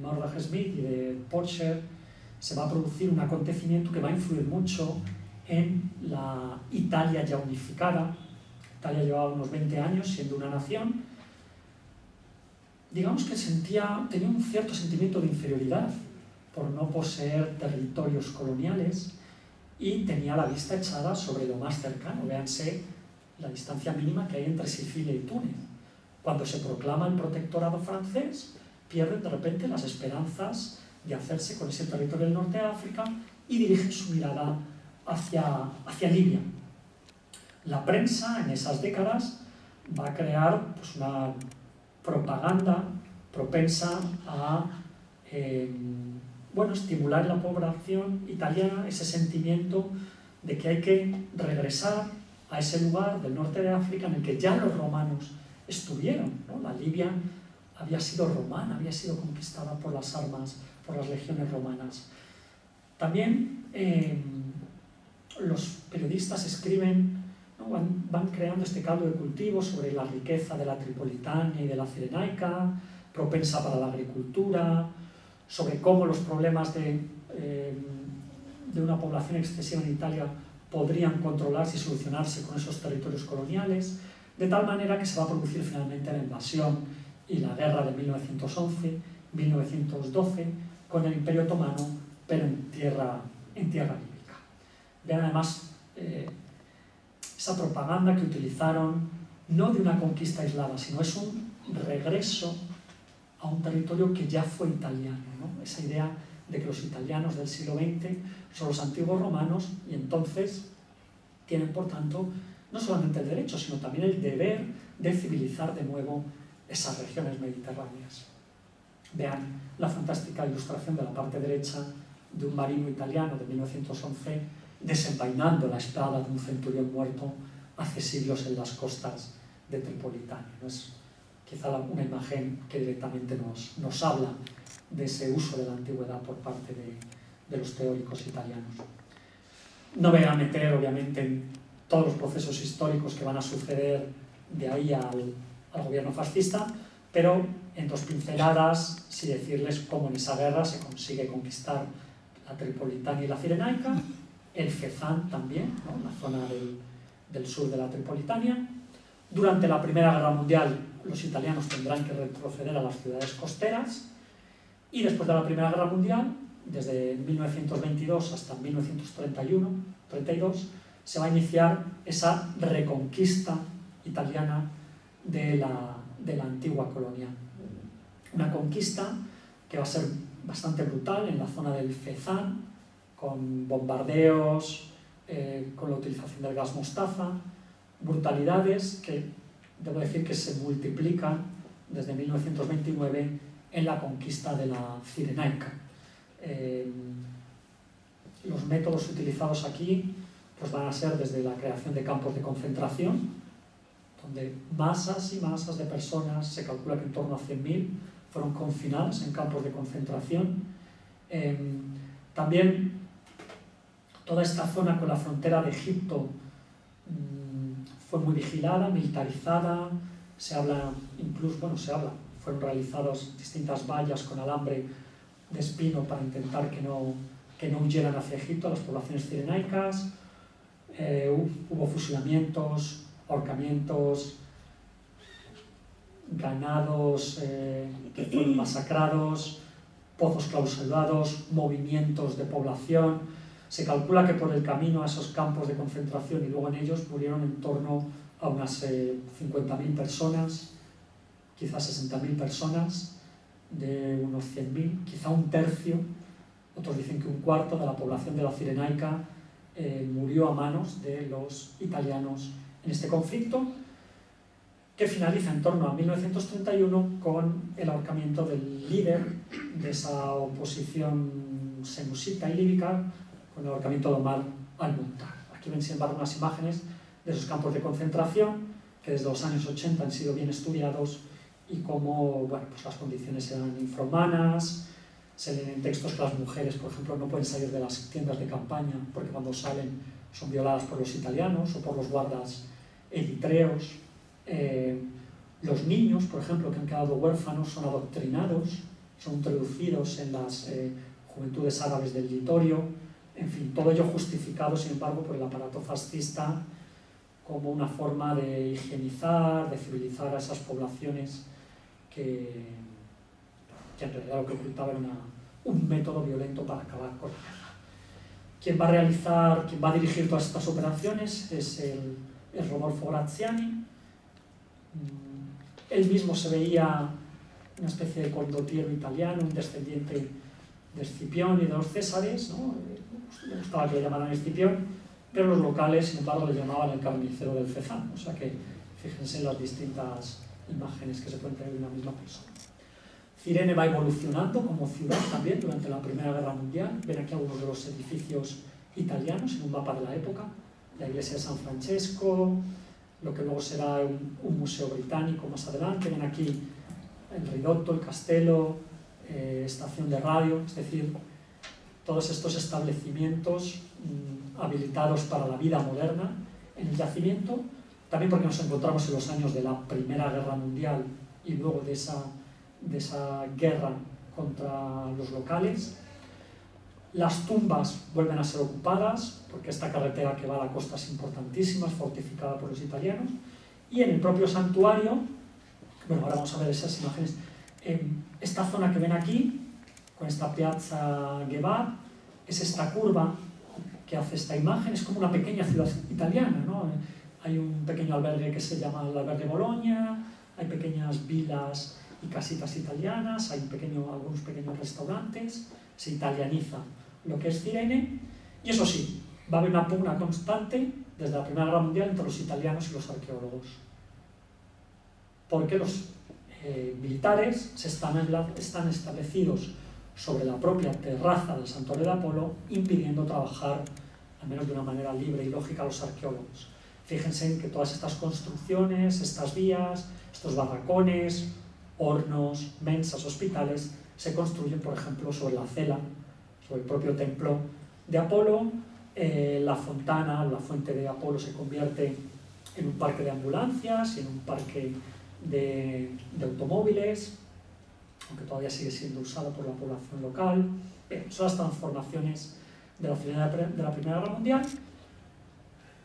Mordechai Smith y de Porcher, se va a producir un acontecimiento que va a influir mucho en la Italia ya unificada. Italia llevaba unos 20 años siendo una nación. Digamos que tenía un cierto sentimiento de inferioridad por no poseer territorios coloniales y tenía la vista echada sobre lo más cercano. Véanse la distancia mínima que hay entre Sicilia y Túnez. Cuando se proclama el protectorado francés, pierden de repente las esperanzas de hacerse con ese territorio del norte de África y dirigen su mirada hacia Libia. La prensa en esas décadas va a crear pues, una propaganda propensa a estimular en la población italiana ese sentimiento de que hay que regresar a ese lugar del norte de África en el que ya los romanos estuvieron, ¿no? La Libia había sido romana, había sido conquistada por las armas, por las legiones romanas. También los periodistas escriben, ¿no? van creando este caldo de cultivo sobre la riqueza de la Tripolitania y de la Cirenaica, propensa para la agricultura, sobre cómo los problemas de una población excesiva en Italia podrían controlarse y solucionarse con esos territorios coloniales, de tal manera que se va a producir finalmente la invasión y la guerra de 1911-1912 con el Imperio Otomano, pero en tierra líbica. Vean además esa propaganda que utilizaron, no de una conquista aislada, sino es un regreso a un territorio que ya fue italiano, ¿no? Esa idea de que los italianos del siglo XX son los antiguos romanos y entonces tienen, por tanto, no solamente el derecho, sino también el deber de civilizar de nuevo esas regiones mediterráneas. Vean la fantástica ilustración de la parte derecha de un marino italiano de 1911 desenvainando la espada de un centurión muerto hace siglos en las costas de Tripolitania. ¿No? Es quizá una imagen que directamente nos habla de ese uso de la antigüedad por parte de los teóricos italianos. No me voy a meter, obviamente, en todos los procesos históricos que van a suceder de ahí al gobierno fascista, pero en dos pinceladas, sí decirles cómo en esa guerra se consigue conquistar la Tripolitania y la Cirenaica, el Fezzan también, ¿no? La zona del sur de la Tripolitania. Durante la Primera Guerra Mundial, los italianos tendrán que retroceder a las ciudades costeras Y después de la Primera Guerra Mundial, desde 1922 hasta 1932, se va a iniciar esa reconquista italiana de la antigua colonia. Una conquista que va a ser bastante brutal en la zona del Fezzan, con bombardeos, con la utilización del gas mostaza, brutalidades que debo decir que se multiplican desde 1929 en la conquista de la Cirenaica. Los métodos utilizados aquí pues van a ser desde la creación de campos de concentración, donde masas y masas de personas, se calcula que en torno a 100.000, fueron confinadas en campos de concentración. También toda esta zona con la frontera de Egipto fue muy vigilada, militarizada, fueron realizadas distintas vallas con alambre de espino para intentar que no huyeran hacia Egipto las poblaciones cirenaicas. Hubo fusilamientos, ahorcamientos, ganados que fueron masacrados, pozos clausurados, movimientos de población. Se calcula que por el camino a esos campos de concentración y luego en ellos murieron en torno a unas 50.000 personas, quizás 60.000 personas, de unos 100.000, quizá un tercio, otros dicen que un cuarto de la población de la Cirenaica murió a manos de los italianos en este conflicto, que finaliza en torno a 1931 con el ahorcamiento del líder de esa oposición senusita y líbica, con el ahorcamiento de Omar al-Mukhtar. Aquí ven sin embargo unas imágenes de esos campos de concentración que desde los años 80 han sido bien estudiados y cómo pues las condiciones eran infrahumanas. Se leen en textos que las mujeres, por ejemplo, no pueden salir de las tiendas de campaña porque cuando salen son violadas por los italianos o por los guardas eritreos. Los niños, por ejemplo, que han quedado huérfanos, son adoctrinados, son introducidos en las juventudes árabes del Litorio. En fin, todo ello justificado, sin embargo, por el aparato fascista como una forma de higienizar, de civilizar a esas poblaciones que en realidad lo que ocultaba era un método violento para acabar con la guerra. Quien va a dirigir todas estas operaciones es el Rodolfo Graziani. Él mismo se veía una especie de condottiero italiano, un descendiente de Escipión y de los Césares, ¿no? Le gustaba que le llamaran Escipión, pero los locales, sin embargo, le llamaban el carnicero del Fezzan. O sea que fíjense en las distintas imágenes que se pueden tener de una misma persona. Cirene va evolucionando como ciudad también durante la Primera Guerra Mundial. Ven aquí algunos de los edificios italianos en un mapa de la época. La iglesia de San Francesco, lo que luego será un museo británico más adelante. Ven aquí el Ridotto, el Castello, estación de radio, es decir, todos estos establecimientos habilitados para la vida moderna en el yacimiento, también porque nos encontramos en los años de la Primera Guerra Mundial y luego de esa guerra contra los locales. Las tumbas vuelven a ser ocupadas porque esta carretera que va a la costa es importantísima, es fortificada por los italianos, y en el propio santuario, bueno, ahora vamos a ver esas imágenes, esta zona que ven aquí, con esta piazza Guevara, es esta curva que hace esta imagen, es como una pequeña ciudad italiana, ¿no? Hay un pequeño albergue que se llama el albergue Bologna, hay pequeñas vilas y casitas italianas, hay algunos pequeños restaurantes, se italianiza lo que es Cirene, y eso sí, va a haber una pugna constante desde la Primera Guerra Mundial entre los italianos y los arqueólogos, porque los militares están establecidos sobre la propia terraza del santuario de Apolo, impidiendo trabajar, al menos de una manera libre y lógica, a los arqueólogos. Fíjense en que todas estas construcciones, estas vías, estos barracones, hornos, mensas, hospitales, se construyen, por ejemplo, sobre la cela, sobre el propio templo de Apolo. La fontana, la fuente de Apolo, se convierte en un parque de ambulancias y en un parque de automóviles, aunque todavía sigue siendo usada por la población local. Son las transformaciones de la Primera Guerra Mundial.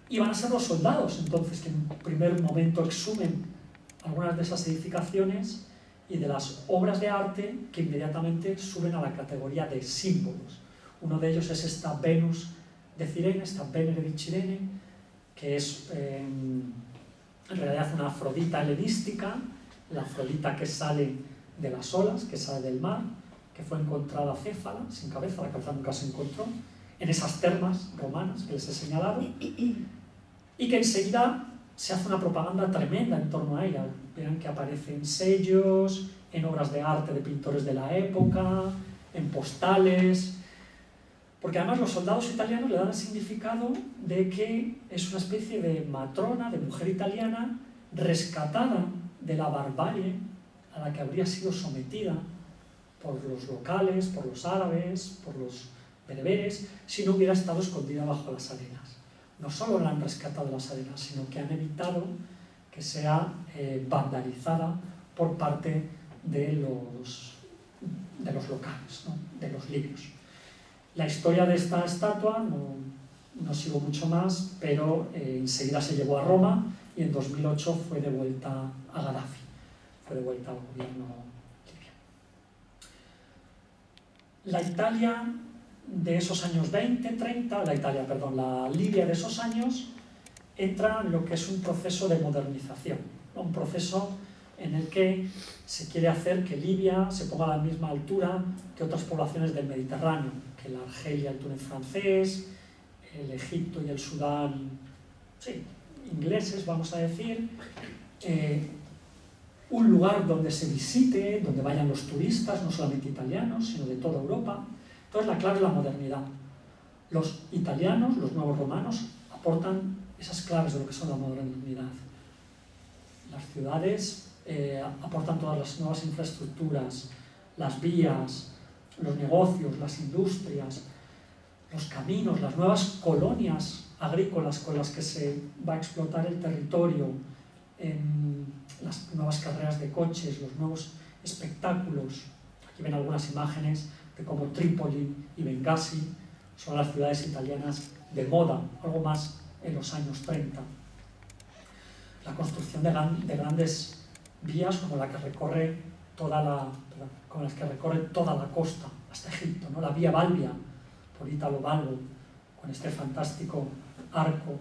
Y van a ser los soldados, entonces, que en un primer momento exhumen algunas de esas edificaciones y de las obras de arte que inmediatamente suben a la categoría de símbolos. Uno de ellos es esta Venus de Cirene, esta Venere di Cirene, que es en realidad una Afrodita helenística, la Afrodita que sale de las olas, que sale del mar, que fue encontrada céfala, sin cabeza, la cabeza nunca se encontró, en esas termas romanas que les he señalado, y que enseguida se hace una propaganda tremenda en torno a ella. Vean que aparecen sellos, en obras de arte de pintores de la época, en postales, porque además los soldados italianos le dan el significado de que es una especie de matrona, de mujer italiana, rescatada de la barbarie a la que habría sido sometida por los locales, por los árabes, por los bereberes, si no hubiera estado escondida bajo las arenas. No solo la han rescatado de las arenas, sino que han evitado que sea vandalizada por parte de los locales, ¿no? De los libios. La historia de esta estatua no sigo mucho más, pero enseguida se llevó a Roma y en 2008 fue devuelta a Gaddafi, fue devuelta al gobierno libio. La Italia de esos años 20, 30, la Libia de esos años entra en lo que es un proceso de modernización, ¿no? Un proceso en el que se quiere hacer que Libia se ponga a la misma altura que otras poblaciones del Mediterráneo, que la Argelia, el Túnez francés, el Egipto y el Sudán, sí, ingleses, vamos a decir, un lugar donde se visite, donde vayan los turistas, no solamente italianos, sino de toda Europa. Entonces la clave es la modernidad. Los italianos, los nuevos romanos, aportan esas claves de lo que son la modernidad. Las ciudades aportan todas las nuevas infraestructuras, las vías, los negocios, las industrias, los caminos, las nuevas colonias agrícolas con las que se va a explotar el territorio, las nuevas carreras de coches, los nuevos espectáculos. Aquí ven algunas imágenes de cómo Trípoli y Bengasi son las ciudades italianas de moda, algo más en los años 30. La construcción de grandes vías como la que recorre toda la costa hasta Egipto, ¿no? La Vía Balbia, por Italo Balbo, con este fantástico arco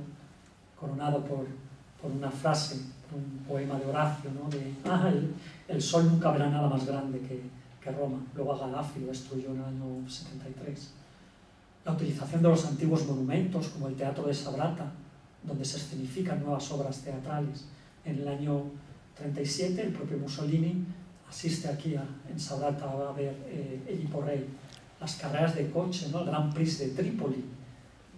coronado por una frase, un poema de Horacio, ¿no? El sol nunca verá nada más grande que Roma. Luego a Gaddafi lo destruyó en el año 73. La utilización de los antiguos monumentos, como el Teatro de Sabrata, donde se escenifican nuevas obras teatrales. En el año 37, el propio Mussolini asiste aquí en Sabrata a ver Edipo Rey, las carreras de coche, ¿no? El Grand Prix de Trípoli,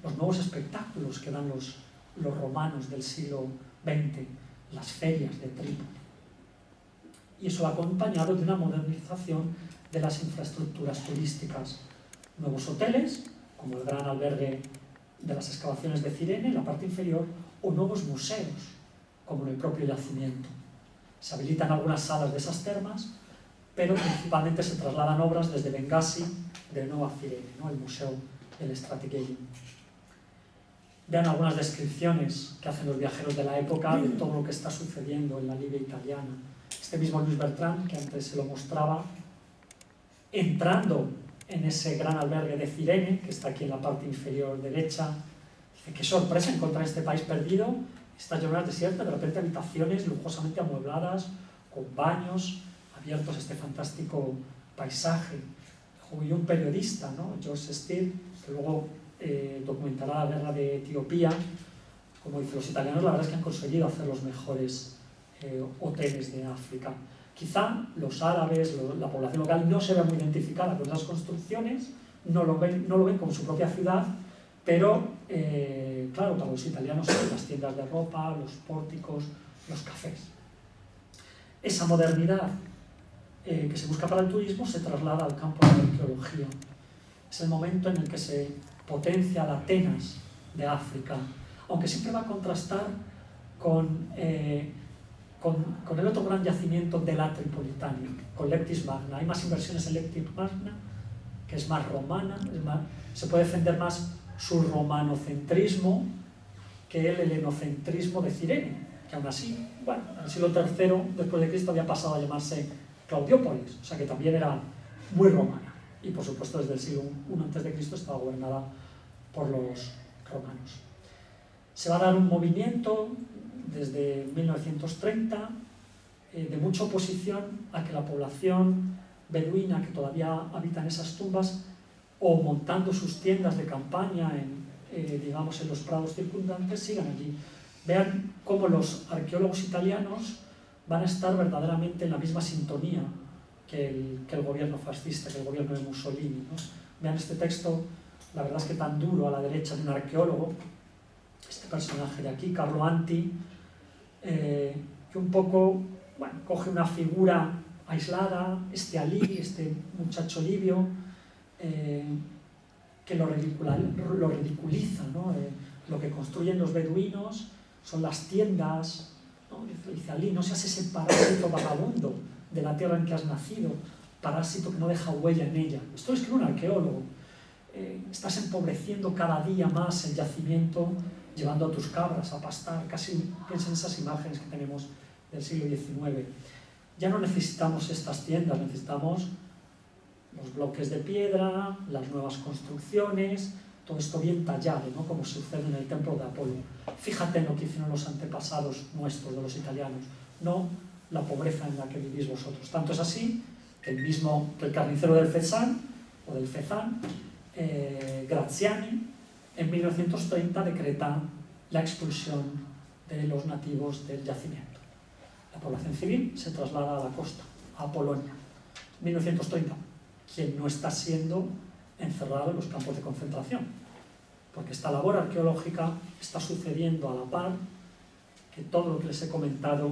los nuevos espectáculos que dan los romanos del siglo XX, las ferias de Trípoli. Y eso va acompañado de una modernización de las infraestructuras turísticas. Nuevos hoteles, como el gran albergue de las excavaciones de Cirene, en la parte inferior, o nuevos museos, como en el propio yacimiento. Se habilitan algunas salas de esas termas, pero principalmente se trasladan obras desde Bengasi de nuevo a Cirene, ¿no? El Museo del Strategelium. Vean algunas descripciones que hacen los viajeros de la época de todo lo que está sucediendo en la Libia italiana. Este mismo Luis Bertrand, que antes se lo mostraba, entrando en ese gran albergue de Cirene, que está aquí en la parte inferior derecha, dice: qué sorpresa encontrar este país perdido, estas llanuras desiertas, de repente habitaciones lujosamente amuebladas, con baños abiertos a este fantástico paisaje. Y un periodista, ¿no? George Steele, que luego documentará la guerra de Etiopía, como dice, los italianos la verdad es que han conseguido hacer los mejores hoteles de África. Quizá los árabes, la población local, no se ve muy identificada con esas construcciones, no lo ven como su propia ciudad, pero claro, para los italianos son las tiendas de ropa, los pórticos, los cafés. Esa modernidad que se busca para el turismo se traslada al campo de la arqueología. Es el momento en el que se potencia la Atenas de África, aunque siempre va a contrastar con el otro gran yacimiento de la Tripolitania, con Leptis Magna. Hay más inversiones en Leptis Magna, que es más romana, se puede defender más su romanocentrismo que el helenocentrismo de Cirene, que aún así, bueno, en el siglo III después de Cristo había pasado a llamarse Claudiópolis, o sea que también era muy romana. Y por supuesto desde el siglo I a.C. estaba gobernada por los romanos. Se va a dar un movimiento desde 1930 de mucha oposición a que la población beduina que todavía habita en esas tumbas o montando sus tiendas de campaña digamos, en los prados circundantes sigan allí. Vean cómo los arqueólogos italianos van a estar verdaderamente en la misma sintonía que el gobierno fascista, que el gobierno de Mussolini, ¿no? Vean este texto, la verdad es que tan duro, a la derecha de un arqueólogo, este personaje de aquí, Carlo Anti, que un poco, bueno, coge una figura aislada, este Ali, este muchacho libio, que lo ridiculiza, ¿no? Lo que construyen los beduinos son las tiendas, ¿no? Dice Ali, no seas ese parásito vagabundo de la tierra en que has nacido, parásito que no deja huella en ella. Esto lo escribe un arqueólogo. Estás empobreciendo cada día más el yacimiento, llevando a tus cabras a pastar. Casi piensa en esas imágenes que tenemos del siglo XIX. Ya no necesitamos estas tiendas, necesitamos los bloques de piedra, las nuevas construcciones, todo esto bien tallado, ¿no? Como sucede en el templo de Apolo. Fíjate en lo que hicieron los antepasados nuestros, de los italianos, no la pobreza en la que vivís vosotros. Tanto es así que el carnicero del Fezzan, o del Fezzan, Graziani, en 1930 decreta la expulsión de los nativos del yacimiento. La población civil se traslada a la costa, a Polonia. 1930, quien no está siendo encerrado en los campos de concentración, porque esta labor arqueológica está sucediendo a la par que todo lo que les he comentado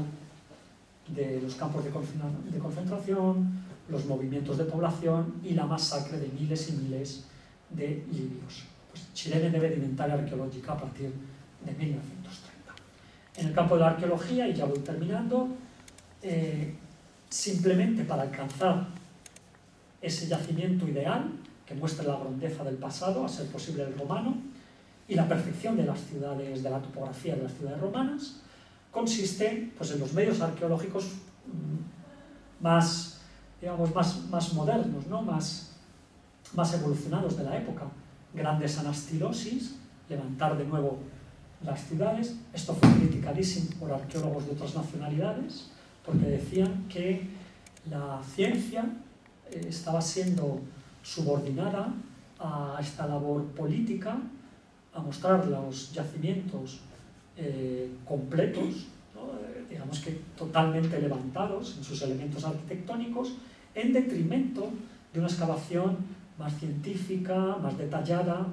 de los campos de concentración, los movimientos de población y la masacre de miles y miles de libios. Pues Cirene debe de inventario arqueológica a partir de 1930. En el campo de la arqueología, y ya voy terminando, simplemente para alcanzar ese yacimiento ideal que muestre la grandeza del pasado, a ser posible el romano, y la perfección de las ciudades, de la topografía de las ciudades romanas, consiste pues, en los medios arqueológicos más, digamos, más modernos, ¿no? más evolucionados de la época. Grandes anastilosis, levantar de nuevo las ciudades. Esto fue criticadísimo por arqueólogos de otras nacionalidades, porque decían que la ciencia estaba siendo subordinada a esta labor política, a mostrar los yacimientos completos, ¿no? Digamos que totalmente levantados en sus elementos arquitectónicos, en detrimento de una excavación más científica, más detallada,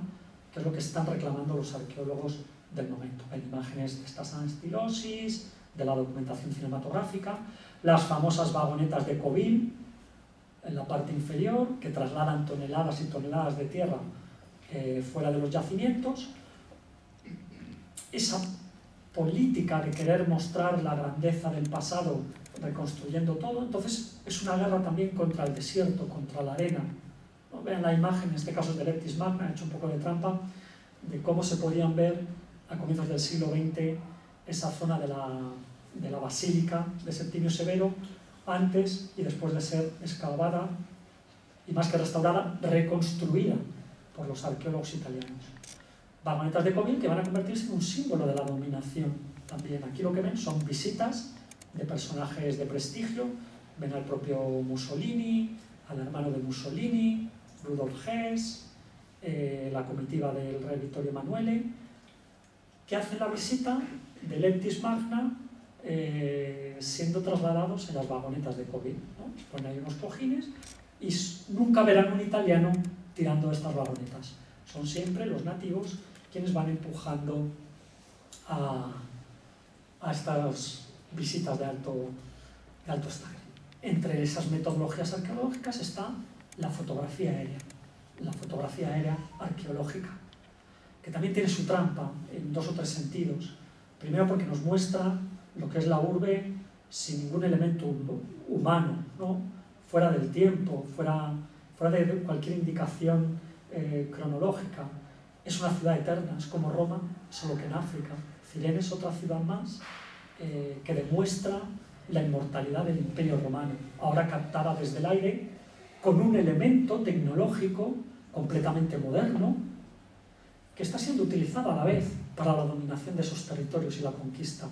que es lo que están reclamando los arqueólogos del momento. Hay imágenes de estas anastilosis, de la documentación cinematográfica, las famosas vagonetas de Coville, en la parte inferior, que trasladan toneladas y toneladas de tierra fuera de los yacimientos. Esa política de querer mostrar la grandeza del pasado reconstruyendo todo, entonces es una guerra también contra el desierto, contra la arena. ¿No? Vean la imagen, en este caso es de Leptis Magna, he hecho un poco de trampa, de cómo se podían ver a comienzos del siglo XX esa zona de la basílica de Septimio Severo, antes y después de ser excavada y más que restaurada, reconstruida por los arqueólogos italianos. Vagonetas de Coville que van a convertirse en un símbolo de la dominación también. Aquí lo que ven son visitas de personajes de prestigio, ven al propio Mussolini, al hermano de Mussolini, Rudolf Hess, la comitiva del rey Vittorio Emanuele, que hacen la visita de Leptis Magna siendo trasladados en las vagonetas de Coville, ¿no? Ponen ahí unos cojines y nunca verán un italiano tirando estas vagonetas. Son siempre los nativos quienes van empujando a estas visitas de alto estado. Entre esas metodologías arqueológicas está la fotografía aérea arqueológica, que también tiene su trampa en 2 o 3 sentidos. Primero porque nos muestra lo que es la urbe sin ningún elemento humano, ¿no? Fuera del tiempo, fuera de cualquier indicación cronológica. Es una ciudad eterna, es como Roma, solo que en África. Cirene es otra ciudad más que demuestra la inmortalidad del Imperio Romano, ahora captada desde el aire, con un elemento tecnológico completamente moderno, que está siendo utilizado a la vez para la dominación de esos territorios y la conquista.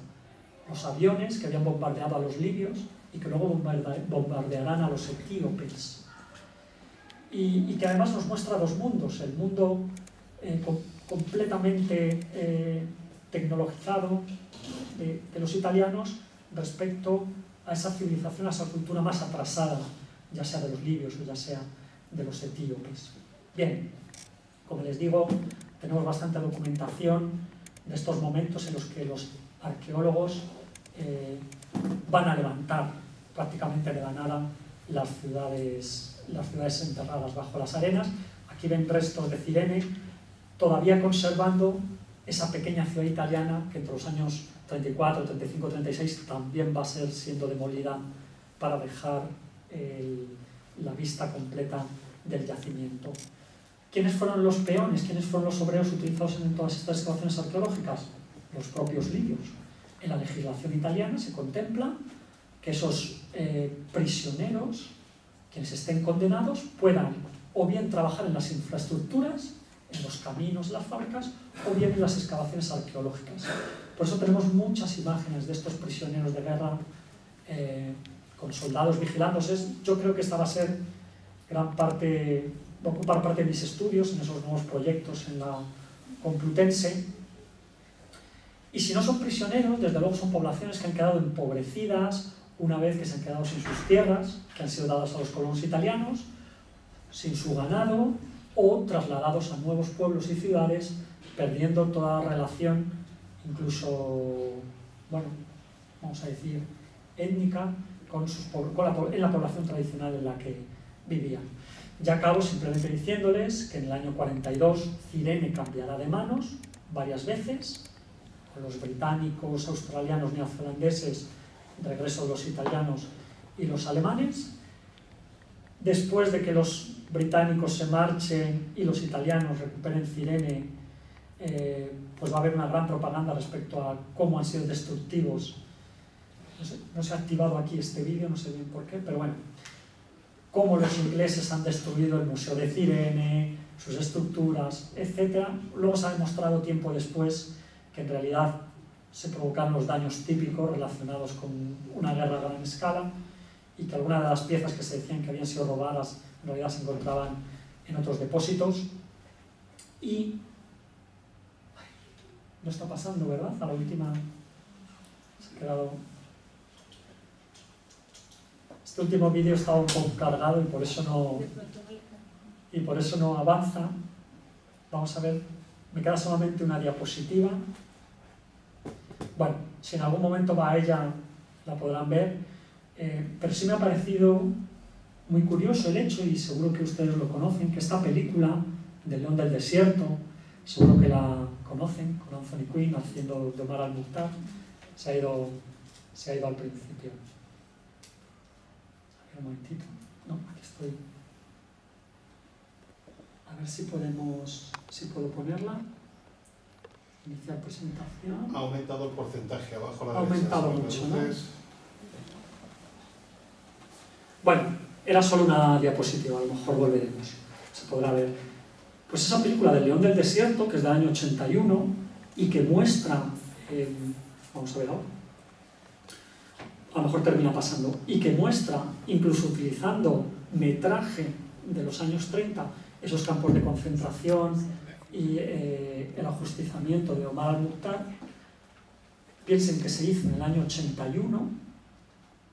Los aviones que habían bombardeado a los libios y que luego bombardearán a los etíopes. Y que además nos muestra dos mundos, el mundo completamente tecnologizado de los italianos respecto a esa civilización, a esa cultura más atrasada, ya sea de los libios o ya sea de los etíopes. Bien, como les digo, tenemos bastante documentación de estos momentos en los que los arqueólogos van a levantar prácticamente de la nada las ciudades enterradas bajo las arenas. Aquí ven restos de Cirene, todavía conservando esa pequeña ciudad italiana que entre los años 34, 35, 36 también va a ser siendo demolida para dejar la vista completa del yacimiento. ¿Quiénes fueron los peones? ¿Quiénes fueron los obreros utilizados en todas estas excavaciones arqueológicas? Los propios libios. En la legislación italiana se contempla que esos prisioneros, quienes estén condenados, puedan o bien trabajar en las infraestructuras, en los caminos, las fábricas, o bien en las excavaciones arqueológicas. Por eso tenemos muchas imágenes de estos prisioneros de guerra con soldados vigilándose. Yo creo que esta va a ser gran parte, va a ocupar parte de mis estudios en esos nuevos proyectos en la Complutense. Y si no son prisioneros, desde luego son poblaciones que han quedado empobrecidas una vez que se han quedado sin sus tierras, que han sido dadas a los colonos italianos, sin su ganado, o trasladados a nuevos pueblos y ciudades, perdiendo toda relación, incluso, bueno, vamos a decir, étnica, en la población tradicional en la que vivían. Ya acabo simplemente diciéndoles que en el año 42 Cirene cambiará de manos varias veces, con los británicos, australianos, neozelandeses, regreso de los italianos y los alemanes. Después de que los británicos se marchen y los italianos recuperen Cirene, pues va a haber una gran propaganda respecto a cómo han sido destructivos. No se ha activado aquí este vídeo, no sé bien por qué, pero bueno, cómo los ingleses han destruido el Museo de Cirene, sus estructuras, etc. Luego se ha demostrado tiempo después que en realidad se provocaron los daños típicos relacionados con una guerra a gran escala y que algunas de las piezas que se decían que habían sido robadas en realidad se encontraban en otros depósitos. Y no está pasando, ¿verdad? A la última se ha quedado... Este último vídeo estaba un poco cargado y por eso no avanza. Vamos a ver, me queda solamente una diapositiva. Bueno, si en algún momento va a ella, la podrán ver, pero sí me ha parecido muy curioso el hecho, y seguro que ustedes lo conocen, que esta película del León del Desierto, seguro que la conocen, con Anthony Quinn haciendo de Omar al-Mukhtar, se ha ido al principio. Un momentito. No, aquí estoy. A ver si puedo ponerla. Iniciar presentación. Ha aumentado el porcentaje abajo a la derecha. Ha aumentado mucho, ¿no? Bueno, era solo una diapositiva, a lo mejor volveremos. Se podrá ver. Pues esa película del León del Desierto, que es del año 81, y que muestra... vamos a ver ahora. A lo mejor termina pasando, y que muestra, incluso utilizando metraje de los años 30, esos campos de concentración y el ajusticiamiento de Omar al-Mukhtar. Piensen que se hizo en el año 81,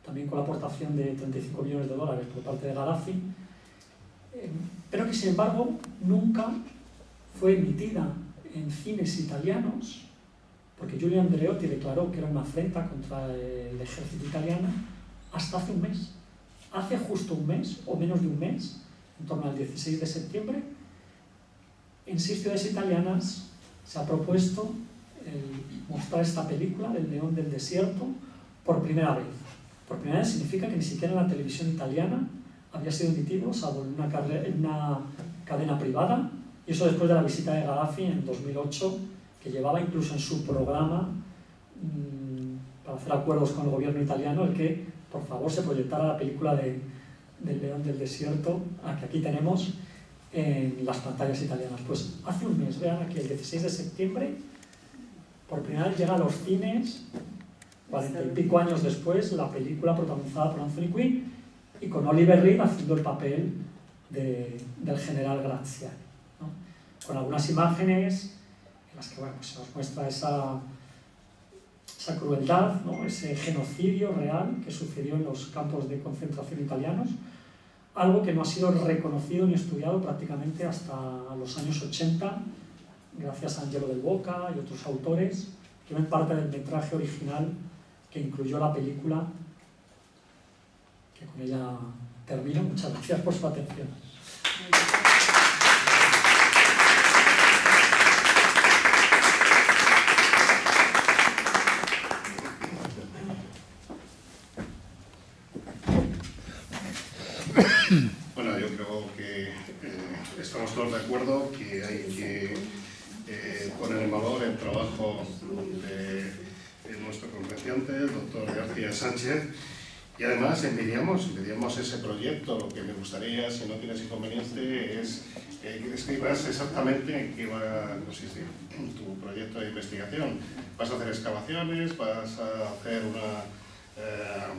también con la aportación de 35 millones de dólares por parte de Gaddafi, pero que sin embargo nunca fue emitida en cines italianos, porque Giulio Andreotti declaró que era una afrenta contra el ejército italiano hasta hace un mes. Hace justo un mes, o menos de un mes, en torno al 16 de septiembre, en 6 ciudades italianas se ha propuesto mostrar esta película del León del Desierto por primera vez. Por primera vez significa que ni siquiera en la televisión italiana había sido emitido, salvo en una cadena privada, y eso después de la visita de Gaddafi en 2008, que llevaba incluso en su programa para hacer acuerdos con el gobierno italiano, el que por favor se proyectara la película del León del Desierto, que aquí tenemos, en las pantallas italianas. Pues hace un mes, vean aquí, el 16 de septiembre, por primera vez llega a los cines, 40 y pico años después, la película protagonizada por Anthony Quinn y con Oliver Reed haciendo el papel del general Graziani, ¿no? Con algunas imágenes en las que bueno, pues se nos muestra esa crueldad, ¿no? Ese genocidio real que sucedió en los campos de concentración italianos, algo que no ha sido reconocido ni estudiado prácticamente hasta los años 80, gracias a Angelo Del Boca y otros autores, que ven parte del metraje original que incluyó la película, que con ella termino. Muchas gracias por su atención. Bueno, yo creo que estamos todos de acuerdo que hay que poner en valor el trabajo de nuestro conferenciante, el doctor García Sánchez, y además envidiamos ese proyecto. Lo que me gustaría, si no tienes inconveniente, es que describas exactamente en qué va a consistir tu proyecto de investigación. ¿Vas a hacer excavaciones? ¿Vas a hacer una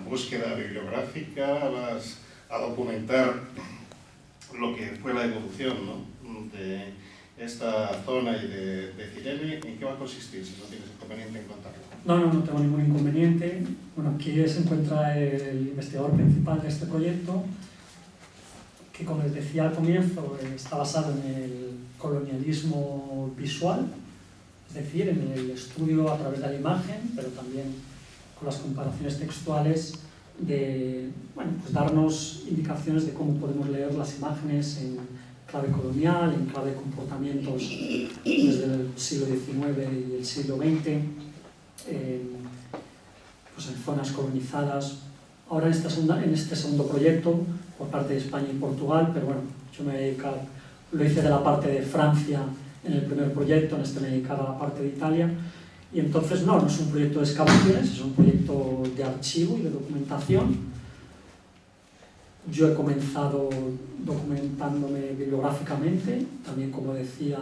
búsqueda bibliográfica? ¿Vas a documentar lo que fue la evolución, ¿no?, de esta zona y de Cirene? ¿En qué va a consistir, si no tienes inconveniente en contarlo? No tengo ningún inconveniente. Bueno, aquí se encuentra el investigador principal de este proyecto, que, como les decía al comienzo, está basado en el colonialismo visual, es decir, en el estudio a través de la imagen, pero también con las comparaciones textuales, de pues darnos indicaciones de cómo podemos leer las imágenes en clave colonial, en clave de comportamientos desde el siglo XIX y el siglo XX, pues en zonas colonizadas. Ahora en este segundo proyecto, por parte de España y Portugal, pero bueno, yo me dedico, lo hice de la parte de Francia en el primer proyecto, en este me dedicaba a la parte de Italia. Y entonces no es un proyecto de excavaciones, es un proyecto de archivo y de documentación. Yo he comenzado documentándome bibliográficamente, también, como decía,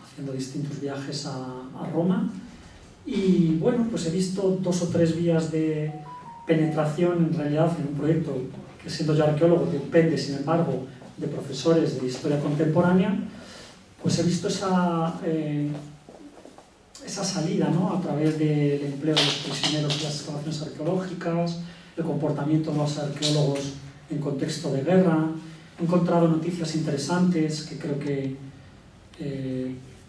haciendo distintos viajes a Roma. Y bueno, pues he visto 2 o 3 vías de penetración en realidad en un proyecto que, siendo yo arqueólogo, depende, sin embargo, de profesores de historia contemporánea. Pues he visto esa salida, ¿no?, a través del empleo de los prisioneros y las excavaciones arqueológicas, el comportamiento de los arqueólogos en contexto de guerra. He encontrado noticias interesantes que creo que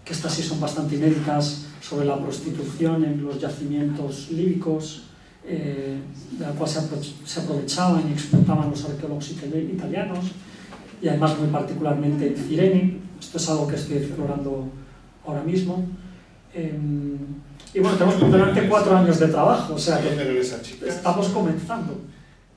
estas sí son bastante inéditas, sobre la prostitución en los yacimientos líbicos, de la cual se aprovechaban y explotaban los arqueólogos italianos, y además muy particularmente en Cirene. Esto es algo que estoy explorando ahora mismo. Y bueno, tenemos por delante 4 años de trabajo, o sea que estamos comenzando.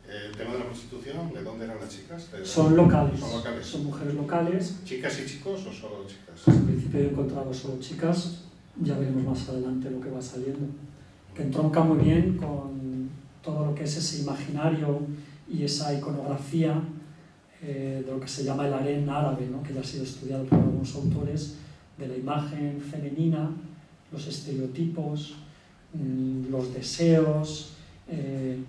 ¿El tema de la prostitución, de dónde eran las chicas? Son locales, son mujeres locales. ¿Chicas y chicos o solo chicas? En principio he encontrado solo chicas, ya veremos más adelante lo que va saliendo, que entronca muy bien con todo lo que es ese imaginario y esa iconografía de lo que se llama el harén árabe, ¿no?, que ya ha sido estudiado por algunos autores, de la imagen femenina, los estereotipos, los deseos,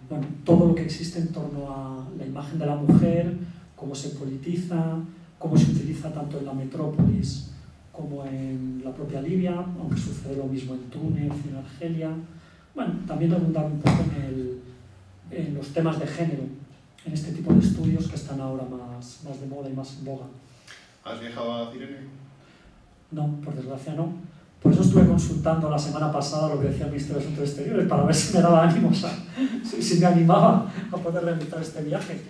bueno, todo lo que existe en torno a la imagen de la mujer, cómo se politiza, cómo se utiliza tanto en la metrópolis como en la propia Libia, aunque sucede lo mismo en Túnez y en Argelia. Bueno, también abundar un poco en los temas de género, en este tipo de estudios que están ahora más de moda y más en boga. ¿Has viajado a Cirene? No, por desgracia no. Por eso estuve consultando la semana pasada lo que decía el Ministerio de Asuntos Exteriores, para ver si me daba ánimos, si me animaba a poder realizar este viaje.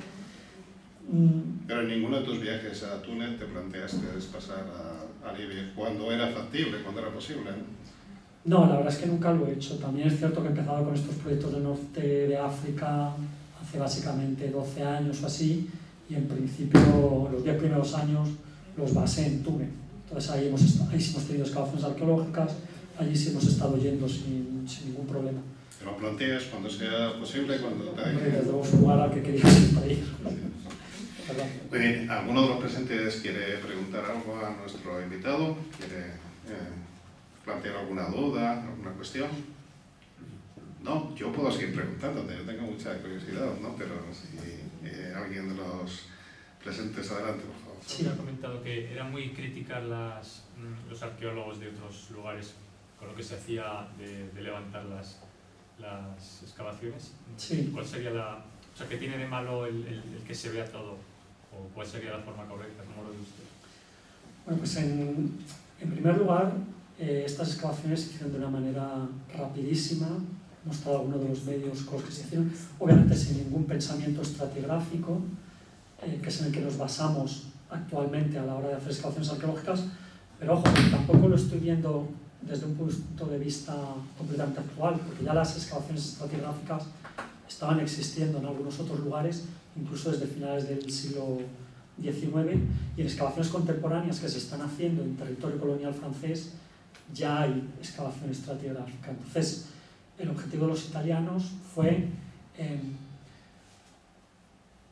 Pero en ninguno de tus viajes a Túnez te planteaste pasar a Libia, cuando era factible, cuando era posible, ¿no? No, la verdad es que nunca lo he hecho. También es cierto que he empezado con estos proyectos del norte de África hace básicamente 12 años o así, y en principio los 10 primeros años los basé en Túnez. Entonces ahí sí hemos tenido excavaciones arqueológicas, allí sí hemos estado yendo sin ningún problema. te lo plantees cuando sea posible, cuando te deje. Desde luego es un lugar al que quería siempre ir. Perdón. Muy bien, ¿alguno de los presentes quiere preguntar algo a nuestro invitado? ¿Quiere plantear alguna duda, alguna cuestión? No, yo puedo seguir preguntándote, yo tengo mucha curiosidad, ¿no? Pero si alguien de los presentes, adelante, por favor. Sí, ha comentado que eran muy críticas los arqueólogos de otros lugares con lo que se hacía de levantar las excavaciones. Sí. ¿Cuál sería o sea, qué tiene de malo el que se vea todo? ¿O cuál sería la forma correcta? ¿Cómo lo ve usted? Bueno, pues en primer lugar, estas excavaciones se hicieron de una manera rapidísima. He mostrado algunos de los medios con los que se hicieron, obviamente sin ningún pensamiento estratigráfico, que es en el que nos basamos actualmente a la hora de hacer excavaciones arqueológicas, pero ojo, tampoco lo estoy viendo desde un punto de vista completamente actual, porque ya las excavaciones estratigráficas estaban existiendo en algunos otros lugares, incluso desde finales del siglo XIX, y en excavaciones contemporáneas que se están haciendo en territorio colonial francés ya hay excavación estratigráfica. Entonces, el objetivo de los italianos fue,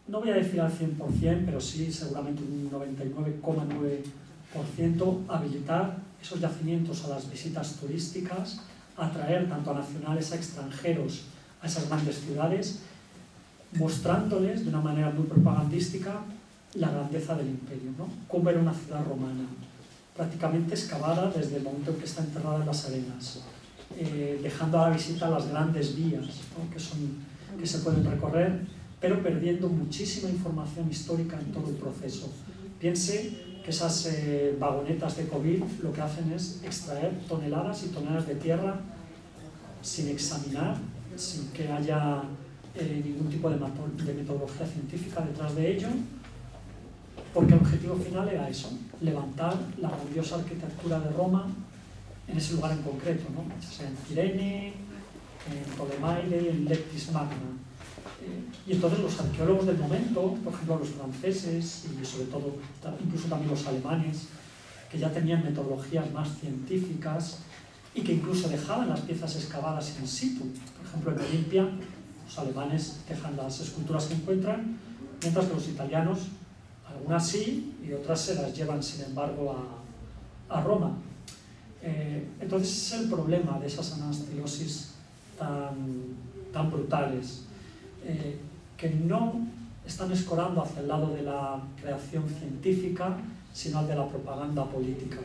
no voy a decir al 100%, pero sí seguramente un 99,9%, habilitar esos yacimientos a las visitas turísticas, atraer tanto a nacionales a extranjeros a esas grandes ciudades, mostrándoles de una manera muy propagandística la grandeza del imperio, ¿no? Cómo era una ciudad romana, prácticamente excavada desde el momento en que está enterrada en las arenas, dejando a la visita las grandes vías, ¿no? que se pueden recorrer, pero perdiendo muchísima información histórica en todo el proceso. Piense que esas vagonetas de COVID lo que hacen es extraer toneladas y toneladas de tierra sin examinar, sin que haya ningún tipo de metodología científica detrás de ello, porque el objetivo final era eso, levantar la grandiosa arquitectura de Roma en ese lugar en concreto, ¿no? Ya sea en Cirene, en Tolemaide, en Lectis Magna. Y entonces los arqueólogos del momento, por ejemplo los franceses y sobre todo incluso también los alemanes, que ya tenían metodologías más científicas y que incluso dejaban las piezas excavadas in situ. Por ejemplo en Olimpia los alemanes dejan las esculturas que encuentran, mientras que los italianos algunas sí y otras se las llevan sin embargo a Roma. Entonces ese es el problema de esas anastilosis tan brutales, que no están escorando hacia el lado de la creación científica, sino al de la propaganda política,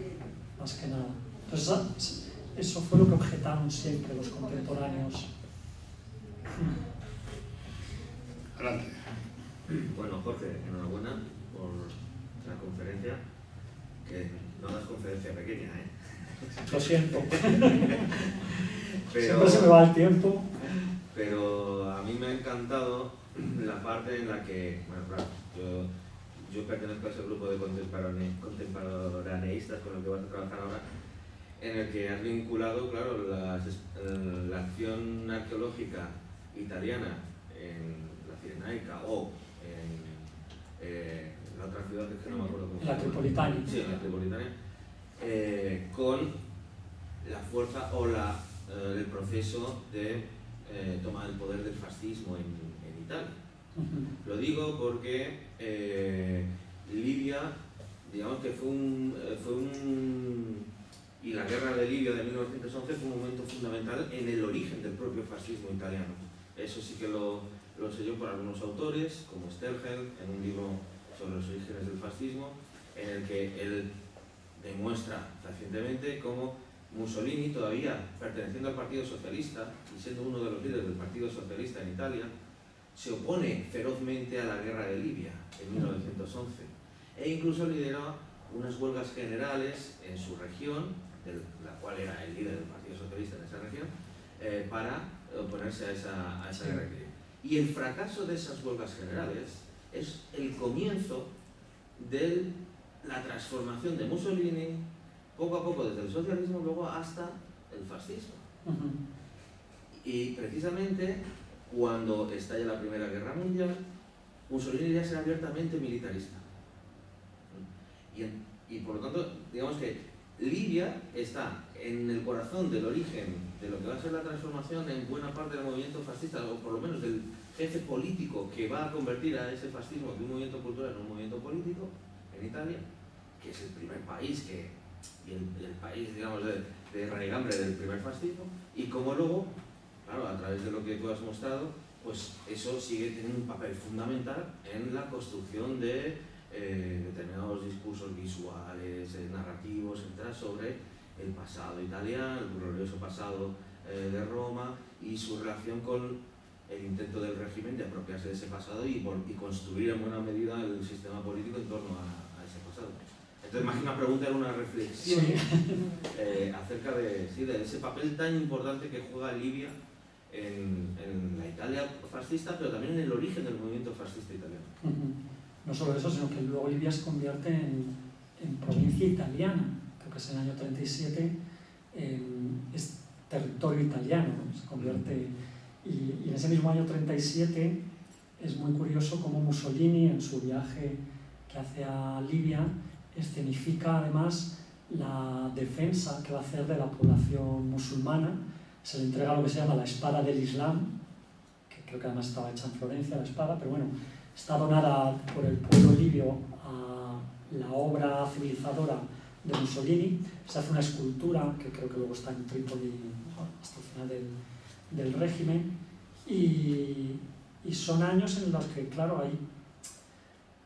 más que nada. Entonces eso fue lo que objetaron siempre los contemporáneos. Adelante. Bueno, Jorge, enhorabuena por la conferencia, que no das conferencia pequeña, ¿eh? Lo siento. Pero, siempre se me va el tiempo. Pero a mí me ha encantado la parte en la que, bueno, claro, yo pertenezco a ese grupo de contemporaneístas con los que vas a trabajar ahora, en el que has vinculado, claro, la acción arqueológica italiana en la Cirenaica o en la otra ciudad que no me acuerdo cómo se llama. La Tripolitania. Sí, en la Tripolitania, con la fuerza o el proceso de toma del poder del fascismo en Italia. Lo digo porque Libia, digamos que y la guerra de Libia de 1911 fue un momento fundamental en el origen del propio fascismo italiano. Eso sí que lo sé yo por algunos autores, como Sterhel, en un libro sobre los orígenes del fascismo, en el que él demuestra recientemente cómo Mussolini, todavía perteneciendo al Partido Socialista y siendo uno de los líderes del Partido Socialista en Italia, se opone ferozmente a la guerra de Libia en 1911 e incluso lidera unas huelgas generales en su región, de la cual era el líder del Partido Socialista en esa región, para oponerse a esa guerra de Libia. Y el fracaso de esas huelgas generales es el comienzo de la transformación de Mussolini poco a poco desde el socialismo luego hasta el fascismo. Y precisamente cuando estalla la Primera Guerra Mundial, Mussolini ya será abiertamente militarista. Y por lo tanto, digamos que Libia está en el corazón del origen de lo que va a ser la transformación en buena parte del movimiento fascista, o por lo menos del jefe político que va a convertir a ese fascismo de un movimiento cultural en un movimiento político, en Italia, que es el primer país y el país, digamos, de raigambre del primer fascismo, y como luego, claro, a través de lo que tú has mostrado, pues eso sigue teniendo un papel fundamental en la construcción de determinados discursos visuales, narrativos, etc., sobre el pasado italiano, el glorioso pasado de Roma y su relación con el intento del régimen de apropiarse de ese pasado y construir en buena medida el sistema político en torno a ese pasado. Entonces, más que una pregunta, era una reflexión acerca de ese papel tan importante que juega Libia en la Italia fascista, pero también en el origen del movimiento fascista italiano. No solo eso, sino que luego Libia se convierte en provincia italiana. Creo que es en el año 37, es territorio italiano, ¿no? Se convierte, y en ese mismo año 37 es muy curioso cómo Mussolini, en su viaje que hace a Libia, escenifica además la defensa que va a hacer de la población musulmana. Se le entrega lo que se llama la espada del Islam, que creo que además estaba hecha en Florencia la espada, pero bueno, está donada por el pueblo libio a la obra civilizadora de Mussolini. Se hace una escultura que creo que luego está en Trípoli hasta el final del régimen, y son años en los que, claro, hay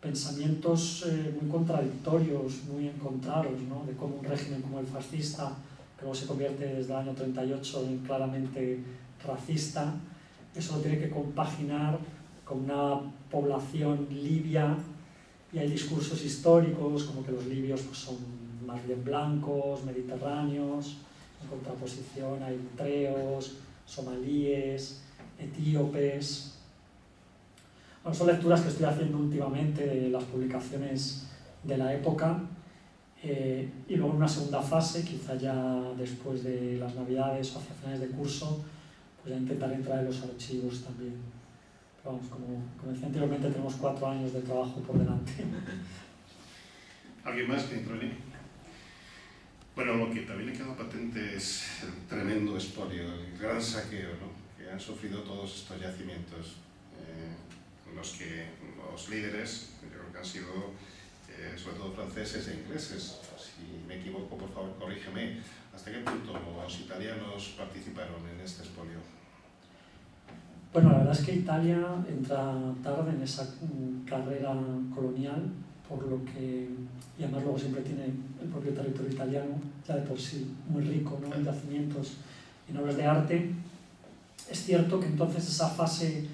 pensamientos muy contradictorios, muy encontrados, ¿no? De cómo un régimen como el fascista, que luego se convierte desde el año 38 en claramente racista, eso lo tiene que compaginar con una población libia, y hay discursos históricos como que los libios pues, son más bien blancos, mediterráneos, en contraposición a eritreos, somalíes, etíopes. Bueno, son lecturas que estoy haciendo últimamente de las publicaciones de la época, y luego en una segunda fase, quizá ya después de las navidades o hacia finales de curso, pues ya intentaré entrar en los archivos también. Pero vamos, como decía anteriormente, tenemos 4 años de trabajo por delante. ¿Alguien más que intervenir? Bueno, lo que también le queda patente es el tremendo expolio, el gran saqueo, ¿no?, que han sufrido todos estos yacimientos, en los que los líderes, yo creo que han sido sobre todo franceses e ingleses. Si me equivoco, por favor, corrígeme. ¿Hasta qué punto los italianos participaron en este expolio? Bueno, la verdad es que Italia entra tarde en esa carrera colonial, por lo que, y además luego siempre tiene el propio territorio italiano, ya de por sí muy rico, ¿no?, en yacimientos y en obras de arte. Es cierto que entonces esa fase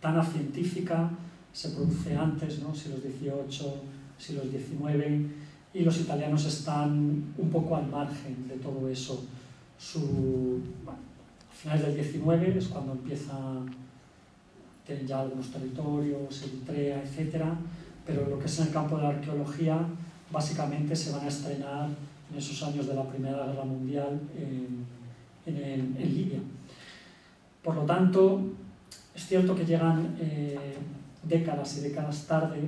tan científica se produce antes, ¿no?, siglos XVIII, siglos XIX, y los italianos están un poco al margen de todo eso. A finales del XIX es cuando tienen ya algunos territorios, Eritrea, etc., pero lo que es en el campo de la arqueología básicamente se van a estrenar en esos años de la Primera Guerra Mundial en Libia. Por lo tanto, es cierto que llegan décadas y décadas tarde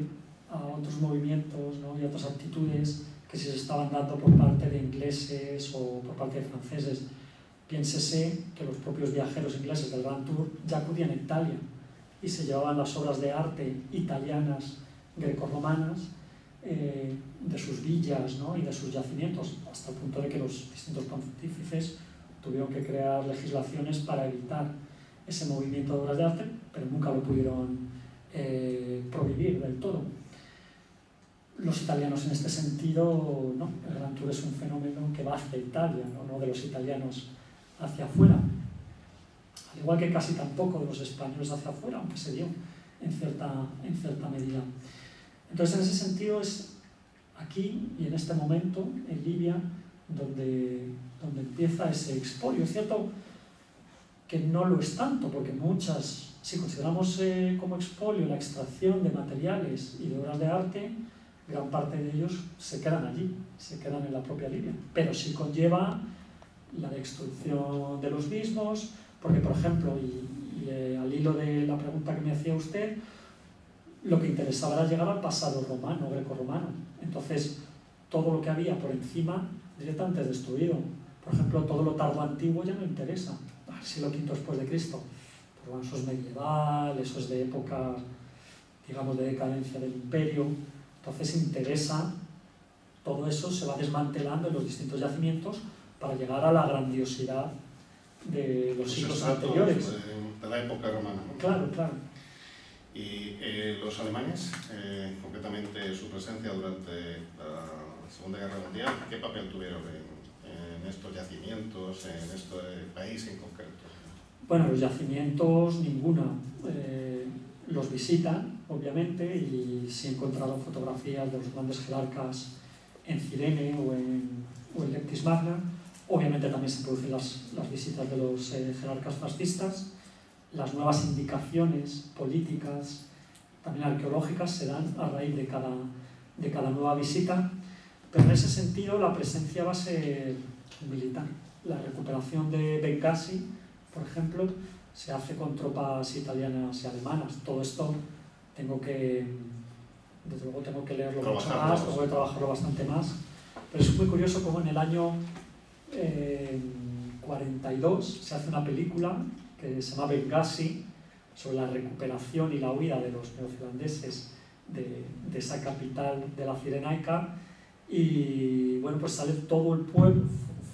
a otros movimientos, ¿no?, y otras actitudes que sí se estaban dando por parte de ingleses o por parte de franceses. Piénsese que los propios viajeros ingleses del Grand Tour ya acudían a Italia y se llevaban las obras de arte italianas, grecorromanas, de sus villas, ¿no?, y de sus yacimientos, hasta el punto de que los distintos pontífices tuvieron que crear legislaciones para evitar ese movimiento de obras de arte, pero nunca lo pudieron prohibir del todo. Los italianos en este sentido, no, el Grand Tour es un fenómeno que va hacia Italia, no de los italianos hacia afuera, al igual que casi tampoco de los españoles hacia afuera, aunque se dio en cierta medida. Entonces, en ese sentido, es aquí y en este momento, en Libia, donde empieza ese expolio. Es cierto que no lo es tanto, porque si consideramos como expolio la extracción de materiales y de obras de arte, gran parte de ellos se quedan allí, se quedan en la propia Libia, pero sí conlleva la destrucción de los mismos, porque, por ejemplo, y al hilo de la pregunta que me hacía usted, lo que interesaba era llegar al pasado romano, grecorromano. Entonces, todo lo que había por encima directamente es destruido. Por ejemplo, todo lo tardo antiguo ya no interesa, siglo V después de Cristo. Pero bueno, eso es medieval, eso es de época, digamos, de decadencia del imperio. Entonces interesa, todo eso se va desmantelando en los distintos yacimientos para llegar a la grandiosidad de los siglos anteriores. De la época romana, ¿no? Claro, claro. Y los alemanes, concretamente su presencia durante la Segunda Guerra Mundial, ¿qué papel tuvieron en estos yacimientos, en este país en concreto? Bueno, los yacimientos, ninguna. Los visitan, obviamente, y sí he encontrado fotografías de los grandes jerarcas en Cirene o en Leptis Magna. Obviamente también se producen las visitas de los jerarcas fascistas. Las nuevas indicaciones políticas, también arqueológicas, se dan a raíz de cada nueva visita. Pero en ese sentido la presencia va a ser militar. La recuperación de Bengasi, por ejemplo, se hace con tropas italianas y alemanas. Todo esto desde luego tengo que leerlo mucho más, tengo que trabajarlo bastante más. Pero es muy curioso cómo en el año 42 se hace una película que se llama Bengasi, sobre la recuperación y la huida de los neozelandeses de esa capital de la Cirenaica. Y bueno, pues sale todo el pueblo,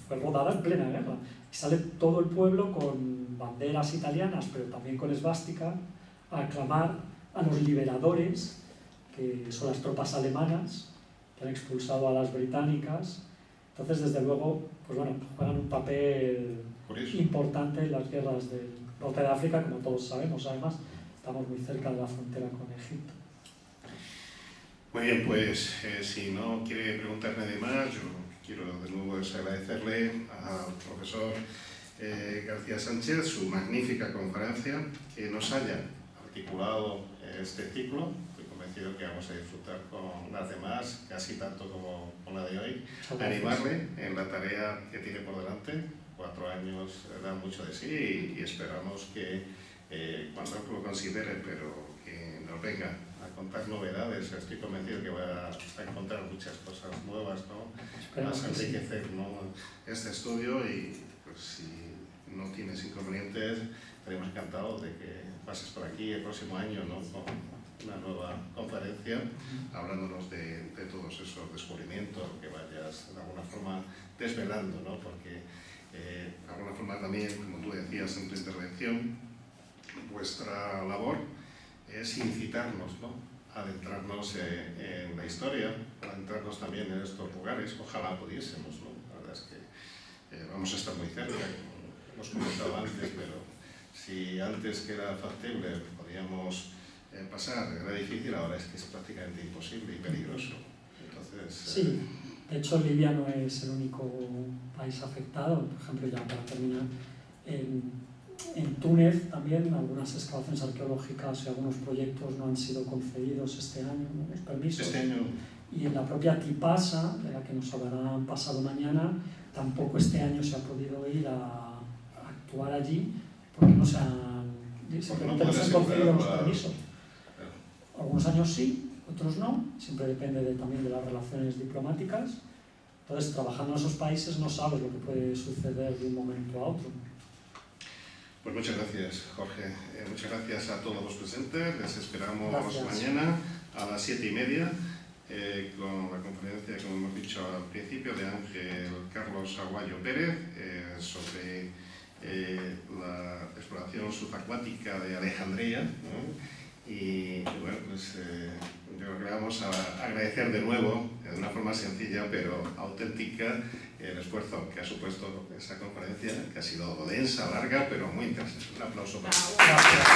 fue rodada en plena guerra, y sale todo el pueblo con banderas italianas, pero también con esvástica, a aclamar a los liberadores, que son las tropas alemanas, que han expulsado a las británicas. Entonces, desde luego, pues bueno, juegan un papel importante en las guerras del norte de África, como todos sabemos. Además, estamos muy cerca de la frontera con Egipto. Muy bien, pues si no quiere preguntar nadie más, yo quiero de nuevo agradecerle al profesor García Sánchez su magnífica conferencia, que nos haya articulado este ciclo. Estoy convencido que vamos a disfrutar con las demás, casi tanto como con la de hoy. Animarle en la tarea que tiene por delante. 4 años dan mucho de sí y esperamos que cuando lo considere, pero que nos venga a contar novedades. Estoy convencido que va a encontrar muchas cosas nuevas, ¿no? Vas a enriquecer, ¿no?, este estudio, y pues si no tienes inconvenientes, estaremos encantados de que pases por aquí el próximo año, ¿no?, con una nueva conferencia hablándonos de todos esos descubrimientos que vayas de alguna forma desvelando, ¿no? Porque de alguna forma también, como tú decías en tu intervención, vuestra labor es incitarnos, ¿no?, a adentrarnos en la historia, a adentrarnos también en estos lugares. Ojalá pudiésemos, ¿no? La verdad es que vamos a estar muy cerca, como hemos comentado antes, pero si antes que era factible podíamos pasar, era difícil, ahora es que es prácticamente imposible y peligroso. Entonces, sí, de hecho Libia no es el único país afectado. Por ejemplo, ya para terminar, en Túnez también algunas excavaciones arqueológicas y algunos proyectos no han sido concedidos este año, los permisos. este año. Y en la propia Tipasa, de la que nos hablarán pasado mañana, tampoco este año se ha podido ir a actuar allí porque no se han concedido los permisos. Algunos años sí, otros no, siempre depende también de las relaciones diplomáticas. Entonces, trabajando en esos países no sabes lo que puede suceder de un momento a otro. Pues muchas gracias, Jorge. Muchas gracias a todos los presentes. Les esperamos mañana a las 7:30 con la conferencia, como hemos dicho al principio, de Ángel Carlos Aguayo Pérez sobre la exploración subacuática de Alejandría, ¿no? Y bueno, pues yo creo que vamos a agradecer de nuevo, de una forma sencilla pero auténtica, el esfuerzo que ha supuesto esa conferencia, que ha sido densa, larga, pero muy interesante. Un aplauso para todos. Gracias.